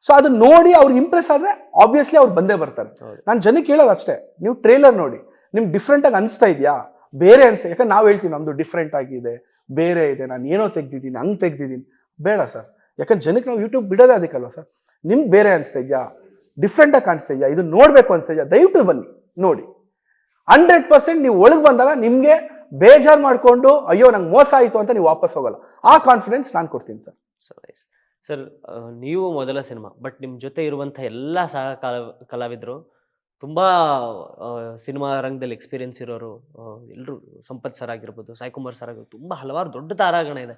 Speaker 2: ಸೊ ಅದು ನೋಡಿ ಅವ್ರಿಗೆ ಇಂಪ್ರೆಸ್ ಆದರೆ ಆಬ್ವಿಯಸ್ಲಿ ಅವ್ರು ಬಂದೇ ಬರ್ತಾರೆ. ನಾನು ಜನಕ್ಕೆ ಹೇಳೋದು ಅಷ್ಟೇ, ನೀವು ಟ್ರೈಲರ್ ನೋಡಿ, ನಿಮ್ಗೆ ಡಿಫ್ರೆಂಟಾಗಿ ಅನಿಸ್ತಾ ಇದೆಯಾ, ಬೇರೆ ಅನಿಸ್ತಾ, ಯಾಕಂದ್ರೆ ನಾವು ಹೇಳ್ತೀವಿ ನಮ್ಮದು ಡಿಫ್ರೆಂಟ್ ಆಗಿದೆ, ಬೇರೆ ಇದೆ, ನಾನು ಏನೋ ತೆಗ್ದಿದ್ದೀನಿ, ಹಂಗೆ ತೆಗ್ದಿದ್ದೀನಿ. ಬೇಡ ಸರ್, ಯಾಕಂದ್ರೆ ಜನಕ್ಕೆ ನಾವು ಯೂಟ್ಯೂಬ್ ಬಿಡೋದೇ ಅದಕ್ಕಲ್ವ ಸರ್. ನಿಮ್ಗೆ ಬೇರೆ ಅನಿಸ್ತಾ ಇದೆಯಾ, ಡಿಫ್ರೆಂಟಾಗಿ ಕಾಣಿಸ್ತಾ ಇದೆಯಾ, ಇದು ನೋಡಬೇಕು ಅನಿಸ್ತಾ ಇದೆಯಾ, ದಯವಿಟ್ಟು ಬನ್ನಿ ನೋಡಿ. 100% ನೀವು ಒಳಗೆ ಬಂದಾಗ ನಿಮಗೆ ಬೇಜಾರು ಮಾಡಿಕೊಂಡು ಅಯ್ಯೋ ನಂಗೆ ಮೋಸ ಆಯಿತು ಅಂತ ನೀವು ವಾಪಸ್ ಹೋಗಲ್ಲ. ಆ ಕಾನ್ಫಿಡೆನ್ಸ್ ನಾನು ಕೊಡ್ತೀನಿ ಸರ್.
Speaker 1: ಸರ್, ನೀವು ಮೊದಲ ಸಿನಿಮಾ, ಬಟ್ ನಿಮ್ಮ ಜೊತೆ ಇರುವಂಥ ಎಲ್ಲ ಸಹ ಕಲಾವಿದರು ತುಂಬ ಸಿನಿಮಾ ರಂಗದಲ್ಲಿ ಎಕ್ಸ್ಪೀರಿಯನ್ಸ್ ಇರೋರು ಎಲ್ಲರೂ. ಸಂಪತ್ ಸರ್ ಆಗಿರ್ಬೋದು, ಸಾಯಿ ಕುಮಾರ್ ಸರ್ ಆಗಿರ್ಬೋದು, ತುಂಬ ಹಲವಾರು ದೊಡ್ಡ ತಾರಾಗಣ ಇದೆ.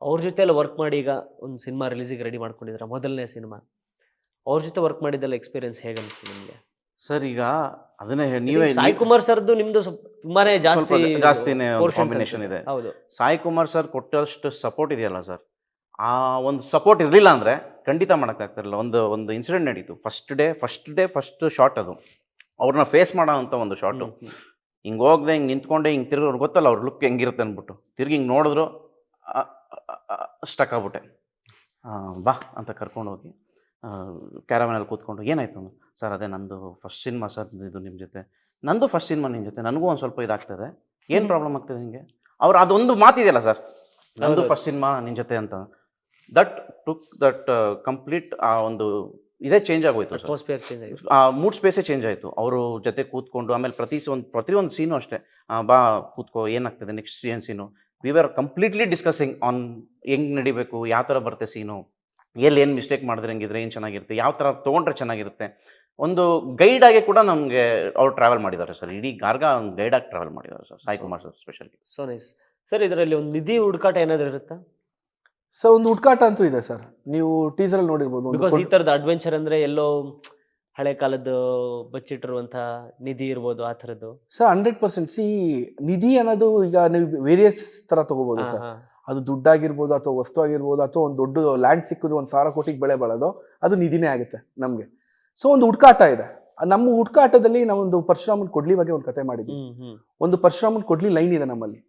Speaker 1: ಅವ್ರ ಜೊತೆ ಎಲ್ಲ ವರ್ಕ್ ಮಾಡಿ ಈಗ ಒಂದು ಸಿನಿಮಾ ರಿಲೀಸಿಗೆ ರೆಡಿ ಮಾಡ್ಕೊಂಡಿದ್ದೀರಾ, ಮೊದಲನೇ ಸಿನಿಮಾ. ಅವ್ರ ಜೊತೆ ವರ್ಕ್ ಮಾಡಿದ್ದೆಲ್ಲ ಎಕ್ಸ್ಪೀರಿಯನ್ಸ್ ಹೇಗೆ ಅನಿಸ್ತು ನಿಮಗೆ?
Speaker 3: ಸರ್ ಈಗ ಅದನ್ನೇ ನೀವೇ
Speaker 1: ಸಾಯಿ ಕುಮಾರ್ ಸರ್ದು ನಿಮ್ದು ತುಂಬಾನೇ
Speaker 3: ಜಾಸ್ತಿನೇ ಕಾಂಬಿನೇಷನ್ ಇದೆ.
Speaker 1: ಹೌದು,
Speaker 3: ಸಾಯಿ ಕುಮಾರ್ ಸರ್ ಕೊಟ್ಟಷ್ಟು ಸಪೋರ್ಟ್ ಇದೆಯಲ್ಲ ಸರ್, ಆ ಒಂದು ಸಪೋರ್ಟ್ ಇರಲಿಲ್ಲ ಅಂದರೆ ಖಂಡಿತ ಮಾಡೋಕ್ಕಾಗ್ತಿರಲಿಲ್ಲ. ಒಂದು ಇನ್ಸಿಡೆಂಟ್ ನಡೀತು ಫಸ್ಟ್ ಶಾಟ್. ಅದು ಅವ್ರನ್ನ ಫೇಸ್ ಮಾಡೋ ಅಂತ ಒಂದು ಶಾಟು. ಹಿಂಗೆ ಹೋಗದೆ ಹಿಂಗೆ ನಿಂತ್ಕೊಂಡೆ ಹಿಂಗೆ ತಿರ್ಗೋರು ಗೊತ್ತಲ್ಲ ಅವ್ರ ಲುಕ್ ಹೆಂಗಿರುತ್ತೆ ಅಂದ್ಬಿಟ್ಟು ತಿರ್ಗಿ ಹಿಂಗೆ ನೋಡಿದ್ರು ಸ್ಟಕ್ ಆಗ್ಬಿಟ್ಟೆ. ಬಾ ಅಂತ ಕರ್ಕೊಂಡೋಗಿ ಕ್ಯಾರವನಲ್ಲಿ ಕೂತ್ಕೊಂಡು ಏನಾಯ್ತು ಅಂದ್ರೆ, ಸರ್ ಅದೇ ನಂದು ಫಸ್ಟ್ ಸಿನಿಮಾ ಸರ್, ಇದು ನಿಮ್ಮ ಜೊತೆ ನಂದು ಫಸ್ಟ್ ಸಿನಿಮಾ ನಿಮ್ಮ ಜೊತೆ, ನನಗೂ ಒಂದು ಸ್ವಲ್ಪ ಇದಾಗ್ತದೆ, ಏನು ಪ್ರಾಬ್ಲಮ್ ಆಗ್ತದೆ ನಿಮಗೆ? ಅವ್ರು ಅದೊಂದು ಮಾತಿದೆಯಲ್ಲ ಸರ್, ನಂದು ಫಸ್ಟ್ ಸಿನಿಮಾ ನಿನ್ನ ಜೊತೆ ಅಂತ, ದಟ್ ಕಂಪ್ಲೀಟ್ ಆ ಒಂದು ಇದೇ ಚೇಂಜ್ ಆಗೋಯ್ತು ಸರ್. ಆ ಮೂಡ್ ಸ್ಪೇಸೇ ಚೇಂಜ್ ಆಯಿತು. ಅವರು ಜೊತೆ ಕೂತ್ಕೊಂಡು ಆಮೇಲೆ ಪ್ರತಿಯೊಂದು ಸೀನು ಅಷ್ಟೇ, ಬಾ ಕೂತ್ಕೋ, ಏನಾಗ್ತದೆ ನೆಕ್ಸ್ಟ್ ಏನು scene, we are completely discussing on ಹೆಂಗೆ ನಡಿಬೇಕು, ಯಾವ ಥರ ಬರುತ್ತೆ ಸೀನು, ಎಲ್ಲಿ ಏನು ಮಿಸ್ಟೇಕ್ ಮಾಡಿದ್ರೆ ಹೆಂಗಿದ್ರೆ ಏನು ಚೆನ್ನಾಗಿರುತ್ತೆ, ಯಾವ ಥರ ತೊಗೊಂಡ್ರೆ ಚೆನ್ನಾಗಿರುತ್ತೆ. ಒಂದು ಗೈಡಾಗಿ ಕೂಡ ನಮಗೆ ಅವ್ರು ಟ್ರಾವೆಲ್ ಮಾಡಿದ್ದಾರೆ ಸರ್. ಇಡೀ ಗಾರ್ಗ ಒಂದು ಗೈಡಾಗಿ ಟ್ರಾವೆಲ್ ಮಾಡಿದ್ದಾರೆ sir, Sai Kumar sir specially.
Speaker 1: So nice sir. ಇದರಲ್ಲಿ ಒಂದು ನಿಧಿ ಹುಡುಕಾಟ ಏನಾದರೂ ಇರುತ್ತಾ
Speaker 2: ಸರ್? ಒಂದು ಹುಡುಕಾಟ ಅಂತೂ ಇದೆ ಸರ್, ನೀವು ಟೀಸರಲ್ಲಿ ನೋಡಿರ್ಬೋದು.
Speaker 1: ಬಿಕಾಸ್ ಈ ಥರದ ಅಡ್ವೆಂಚರ್ ಅಂದರೆ ಎಲ್ಲೋ ಹಳೆ ಕಾಲದ್ದು ಬಚ್ಚಿಟ್ಟಿರುವಂಥ ನಿಧಿ ಇರ್ಬೋದು, ಆ ಥರದ್ದು
Speaker 2: ಸರ್. 100% ನಿಧಿ ಅನ್ನೋದು ಈಗ ನೀವು ವೇರಿಯಸ್ ಥರ ತೊಗೋಬೋದು ಸರ್. ಅದು ದುಡ್ಡಾಗಿರ್ಬೋದು, ಅಥವಾ ವಸ್ತು ಆಗಿರ್ಬೋದು, ಅಥವಾ ಒಂದು ದೊಡ್ಡ ಲ್ಯಾಂಡ್ ಸಿಕ್ಕಿದ್ದು 1,000 ಕೋಟಿಗೆ ಬೆಳೆ ಬಾಳೋದು, ಅದು ನಿಧಿನೇ ಆಗುತ್ತೆ ನಮಗೆ. ಸೊ ಒಂದು ಹುಡುಕಾಟ ಇದೆ. ನಮ್ಮ ಹುಡುಕಾಟದಲ್ಲಿ ನಾವೊಂದು ಪರಶುರಾಮನ್ ಕೊಡ್ಲಿ ಬಗ್ಗೆ ಒಂದು ಕತೆ ಮಾಡಿದ್ವಿ. ಒಂದು ಪರಶುರಾಮನ್ ಕೊಡ್ಲಿ ಲೈನ್ ಇದೆ ನಮ್ಮಲ್ಲಿ.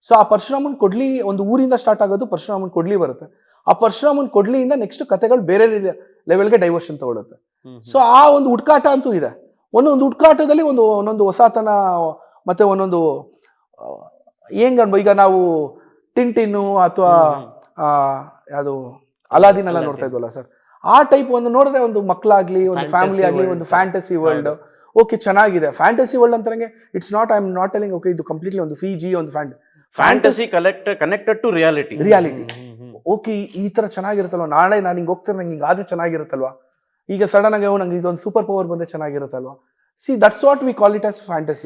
Speaker 2: ಸೊ ಆ ಪರಶುರಾಮನ್ ಕೊಡ್ಲಿ ಒಂದು ಊರಿಂದ ಸ್ಟಾರ್ಟ್ ಆಗೋದು, ಪರಶುರಾಮನ್ ಕೊಡ್ಲಿ ಬರುತ್ತೆ. ಆ ಪರಶುರಾಮನ್ ಕೊಡ್ಲಿಯಿಂದ ನೆಕ್ಸ್ಟ್ ಕತೆಗಳು ಬೇರೆ ಲೆವೆಲ್ಗೆ ಡೈವರ್ಷನ್ ತಗೊಳುತ್ತೆ. ಸೊ ಆ ಒಂದು ಹುಡುಕಾಟ ಅಂತೂ ಇದೆ. ಒಂದೊಂದು ಹುಡುಕಾಟದಲ್ಲಿ ಒಂದೊಂದು ಹೊಸತನ, ಮತ್ತೆ ಒಂದೊಂದು ಈಗ ನಾವು ಟಿಂಟಿನ್ನು ಅಥವಾ ಯಾವುದು ಅಲಾದಿನ್ ಎಲ್ಲ ನೋಡ್ತಾ ಇದ್ವಲ್ಲ ಸರ್, ಆ ಟೈಪ್ ಒಂದು ನೋಡಿದ್ರೆ ಒಂದು ಮಕ್ಕಳಾಗ್ಲಿ, ಒಂದು ಫ್ಯಾಮಿಲಿ ಆಗಲಿ, ಒಂದು ಫ್ಯಾಂಟಸಿ ವರ್ಲ್ಡ್, ಓಕೆ ಚೆನ್ನಾಗಿದೆ. ಫ್ಯಾಂಟಸಿ ವರ್ಲ್ಡ್ ಅಂತಂಗೆ it's not, I am not telling okay ಇದು ಕಂಪ್ಲೀಟ್ಲಿ ಒಂದು CG, ಒಂದು
Speaker 3: fantasy connected to reality.
Speaker 2: Okay, ಈ ತರ ಚೆನ್ನಾಗಿರುತ್ತಲ್ವ, ನಾಳೆ ನಾನು ಹಿಂಗೆ ಹೋಗ್ತಾರೆ ನಂಗೆ ಹಿಂಗೆ ಆದ್ರೆ ಚೆನ್ನಾಗಿರುತ್ತಲ್ವಾ, ಈಗ ಸಡನ್ ಆಗಿ ನಂಗೆ ಇದೊಂದು ಸೂಪರ್ ಪವರ್ ಬಂದ್ರೆ ಚೆನ್ನಾಗಿರುತ್ತಲ್ವಾ. That's what we call it as fantasy.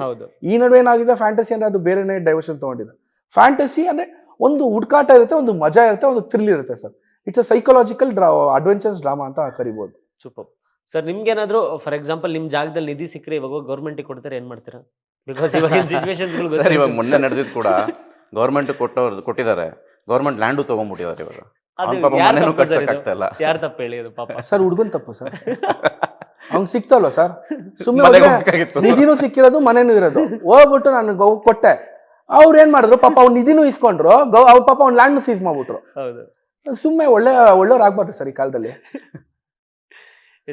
Speaker 2: ಈ ನಡುವೆ ಏನಾಗಿದೆ, ಫ್ಯಾಂಟಸಿ ಅಂದ್ರೆ ಅದು ಬೇರೆನೇ ಡೈವರ್ಷನ್ ತಗೊಂಡಿದೆ. ಫ್ಯಾಂಟಸಿ ಅಂದ್ರೆ ಒಂದು ಹುಡುಕಾಟ ಇರುತ್ತೆ, ಒಂದು ಮಜಾ ಇರುತ್ತೆ, ಒಂದು ಥ್ರಿಲ್ ಇರುತ್ತೆ sir. It's a psychological adventures drama ಅಂತ ಕರಿಬಹುದು.
Speaker 1: Super sir. ನಿಮ್ಗೇನಾದ್ರು ಫಾರ್ ಎಕ್ಸಾಂಪಲ್ ನಿಮ್ಮ ಜಾಗದಲ್ಲಿ ನಿಧಿ ಸಿಕ್ಕರೆ ಇವಾಗ ಗೌರ್ಮೆಂಟಿಗೆ ಕೊಡ್ತಾರೆ, ಏನ್ ಮಾಡ್ತೀರಾ? ಬಿಕಾಸ್ ಇವಾಗ ಸಿಚುವೇಶನ್ಸ್ಗಳು
Speaker 3: ಇವಾಗ ಮೊನ್ನೆ ನಡೆದಿದ್ದು ಕೂಡ ಗೌರ್ಮೆಂಟ್ ಕೊಟ್ಟಿದ್ದಾರೆ, ಗೌರ್ಮೆಂಟ್ ಲ್ಯಾಂಡು ತಗೊಂಡ್ಬಿಟ್ಟಿದ್ದಾರೆ. ಇವಾಗ
Speaker 1: ಯಾರು ತಪ್ಪು ಹೇಳಿ? ಪಾಪ
Speaker 2: ಸರ್, ಹುಡುಗನ್ ತಪ್ಪು ಸರ್. ಅವ್ನ್ ಸಿಕ್ತಲ್ವ ಸರ್, ಸುಮ್ಮನೆ ನಿಧಿನೂ ಸಿಕ್ಕಿರೋದು, ಮನೇನೂ ಇರೋದು. ಹೋಗ್ಬಿಟ್ಟು ನಾನು ಕೊಟ್ಟೆ, ಅವ್ರು ಏನ್ ಮಾಡಿದ್ರು ಪಾಪ, ಅವ್ನ ನಿಧಿನೂ ಇಸ್ಕೊಂಡ್ರು, ಅವ್ರ ಪಾಪ ಅವ್ನ ಲ್ಯಾಂಡ್ ಸೀಸ್ ಮಾಡ್ಬಿಟ್ರು.
Speaker 1: ಹೌದು,
Speaker 2: ಸುಮ್ಮನೆ ಒಳ್ಳೆಯವ್ರು ಆಗ್ಬಾರ್ದು ಸರ್ ಈ ಕಾಲದಲ್ಲಿ.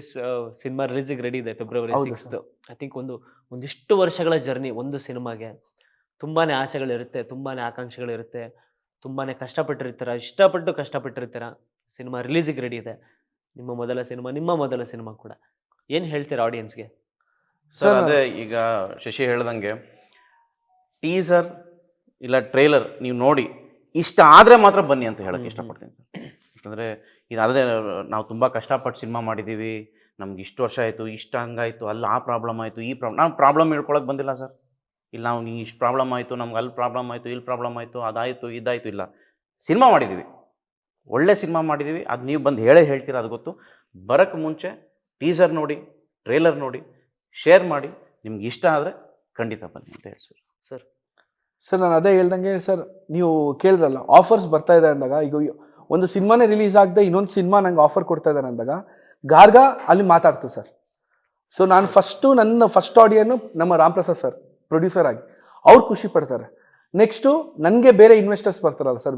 Speaker 1: ಎಸ್, ಸಿನಿಮಾ ರಿಲೀಸಿಗೆ ರೆಡಿ ಇದೆ ಫೆಬ್ರವರಿ 6th. ಐ ಥಿಂಕ್ ಒಂದಿಷ್ಟು ವರ್ಷಗಳ ಜರ್ನಿ ಒಂದು ಸಿನಿಮಾಗೆ. ತುಂಬಾನೇ ಆಸೆಗಳಿರುತ್ತೆ, ತುಂಬಾನೇ ಆಕಾಂಕ್ಷೆಗಳಿರುತ್ತೆ, ತುಂಬಾನೇ ಇಷ್ಟಪಟ್ಟು ಕಷ್ಟಪಟ್ಟಿರ್ತೀರ. ಸಿನಿಮಾ ರಿಲೀಸಿಗೆ ರೆಡಿ ಇದೆ. ನಿಮ್ಮ ಮೊದಲ ಸಿನಿಮಾ ಕೂಡ ಏನ್ ಹೇಳ್ತೀರಾ ಆಡಿಯನ್ಸ್ಗೆ?
Speaker 3: ಸರ್ ಅದೇ ಈಗ ಶಶಿ ಹೇಳ್ದಂಗೆ, ಟೀಸರ್ ಇಲ್ಲ ಟ್ರೈಲರ್ ನೀವು ನೋಡಿ ಇಷ್ಟ ಆದರೆ ಮಾತ್ರ ಬನ್ನಿ ಅಂತ ಹೇಳಕ್ಕೆ ಇಷ್ಟಪಡ್ತೀನಿ. ಯಾಕಂದರೆ ಇದಾದರೆ ನಾವು ತುಂಬ ಕಷ್ಟಪಟ್ಟು ಸಿನಿಮಾ ಮಾಡಿದ್ದೀವಿ, ನಮ್ಗೆ ಇಷ್ಟು ವರ್ಷ ಆಯಿತು, ಇಷ್ಟು ಹಂಗಾಯಿತು, ಅಲ್ಲಿ ಆ ಪ್ರಾಬ್ಲಮ್ ಆಯಿತು, ಈ ನಾವು ಪ್ರಾಬ್ಲಮ್ ಹೇಳ್ಕೊಳಕ್ಕೆ ಬಂದಿಲ್ಲ ಸರ್. ಇಲ್ಲ ನಾವು ಇಷ್ಟು ಪ್ರಾಬ್ಲಮ್ ಆಯಿತು, ನಮ್ಗೆ ಅಲ್ಲಿ ಪ್ರಾಬ್ಲಮ್ ಆಯಿತು, ಇಲ್ಲಿ ಪ್ರಾಬ್ಲಮ್ ಆಯಿತು, ಅದಾಯಿತು ಇದಾಯಿತು, ಇಲ್ಲ, ಸಿನಿಮಾ ಮಾಡಿದ್ದೀವಿ, ಒಳ್ಳೆ ಸಿನಿಮಾ ಮಾಡಿದ್ದೀವಿ. ಅದು ನೀವು ಬಂದು ಹೇಳ್ತೀರ, ಅದು ಗೊತ್ತು. ಬರೋಕ್ಕೆ ಮುಂಚೆ ಟೀಸರ್ ನೋಡಿ, ಟ್ರೇಲರ್ ನೋಡಿ, ಶೇರ್ ಮಾಡಿ, ನಿಮ್ಗೆ ಇಷ್ಟ ಆದರೆ ಖಂಡಿತ ಬನ್ನಿ ಅಂತ ಹೇಳಿ
Speaker 2: ಸರ್. ನಾನು ಅದೇ ಹೇಳ್ದಂಗೆ ಸರ್, ನೀವು ಕೇಳಿದ್ರಲ್ಲ ಆಫರ್ಸ್ ಬರ್ತಾ ಇದೆ ಅಂದಾಗ, ಈಗ ಒಂದು ಸಿನಿಮಾನೇ ರಿಲೀಸ್ ಆಗದೆ ಇನ್ನೊಂದು ಸಿನಿಮಾ ನಂಗೆ ಆಫರ್ ಕೊಡ್ತಾ ಇದ್ದಾರೆ ಅಂದಾಗ ಗಾರ್ಗ ಅಲ್ಲಿ ಮಾತಾಡ್ತು ಸರ್. ಸೊ ನಾನು ನನ್ನ ಫಸ್ಟ್ ಆಡಿಯನ್ನು ನಮ್ಮ ರಾಮ್ ಪ್ರಸಾದ್ ಸರ್ ಪ್ರೊಡ್ಯೂಸರ್ ಆಗಿ ಅವ್ರು ಖುಷಿ ಪಡ್ತಾರೆ. ನೆಕ್ಸ್ಟು ನನಗೆ ಬೇರೆ ಇನ್ವೆಸ್ಟರ್ಸ್ ಬರ್ತಾರಲ್ಲ ಸರ್,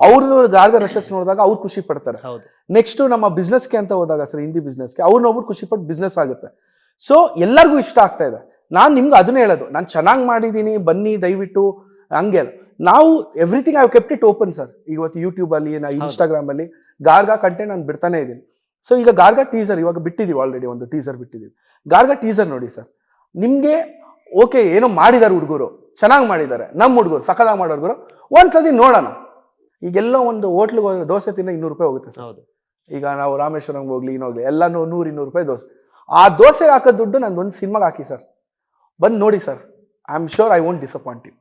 Speaker 2: ಅವ್ರದ್ದು ಗಾರ್ಗ ರಶಸ್ ನೋಡಿದಾಗ ಅವ್ರು ಖುಷಿ ಪಡ್ತಾರೆ. ನೆಕ್ಸ್ಟು ನಮ್ಮ ಬಿಸ್ನೆಸ್ಗೆ ಅಂತ ಹೋದಾಗ ಸರ್, ಹಿಂದಿ ಬಿಸ್ನೆಸ್ಗೆ ಅವ್ರು ನೋಡ್ಬಿಟ್ಟು ಖುಷಿ ಪಟ್ಟು ಬಿಸ್ನೆಸ್ ಆಗುತ್ತೆ. ಸೊ ಎಲ್ಲರಿಗೂ ಇಷ್ಟ ಆಗ್ತಾ ಇದೆ. ನಾನು ನಿಮ್ಗೆ ಅದನ್ನೇ ಹೇಳೋದು, ನಾನು ಚೆನ್ನಾಗಿ ಮಾಡಿದ್ದೀನಿ ಬನ್ನಿ ದಯವಿಟ್ಟು ಹಂಗೆ ಅಲ್ಲ. ನಾವು everything I kept it open sir. ಇವತ್ತು ಯೂಟ್ಯೂಬಲ್ಲಿ, ಇನ್ಸ್ಟಾಗ್ರಾಮಲ್ಲಿ ಗಾರ್ಗಾ ಕಂಟೆಂಟ್ ನಾನು ಬಿಡ್ತಾನೆ ಇದ್ದೀನಿ. ಸೊ ಈಗ ಗಾರ್ಗಾ ಟೀಸರ್ ಇವಾಗ ಬಿಟ್ಟಿದ್ದೀವಿ, ಆಲ್ರೆಡಿ ಒಂದು ಟೀಸರ್ ಬಿಟ್ಟಿದ್ದೀವಿ. ಗಾರ್ಗಾ ಟೀಸರ್ ನೋಡಿ ಸರ್, ನಿಮಗೆ ಓಕೆ ಏನೋ ಮಾಡಿದ್ದಾರೆ ಹುಡುಗರು, ಚೆನ್ನಾಗಿ ಮಾಡಿದ್ದಾರೆ, ನಮ್ಮ ಹುಡುಗರು ಸಖತ್ತಾಗಿ ಮಾಡೋ ಹುಡುಗರು, ಒಂದ್ಸತಿ ನೋಡೋಣ. ಈಗೆಲ್ಲೋ ಒಂದು ಹೋಟ್ಲಿಗೆ ದೋಸೆ ತಿನ್ನ 200 ರೂಪಾಯಿ ಹೋಗುತ್ತೆ ಸರ್.
Speaker 1: ಹೌದು.
Speaker 2: ಈಗ ನಾವು ರಾಮೇಶ್ವರಂಗೆ ಹೋಗ್ಲಿ ಇನ್ನೋಗ್ಲಿ ಎಲ್ಲನೂ 100-200 ರೂಪಾಯಿ ದೋಸೆ. ಆ ದೋಸೆಗೆ ಹಾಕೋ ದುಡ್ಡು ನಾನು ಒಂದು ಸಿನಿಮಾಗೆ ಹಾಕಿ ಸರ್, ಬಂದು ನೋಡಿ sir, I am sure I won't disappoint you.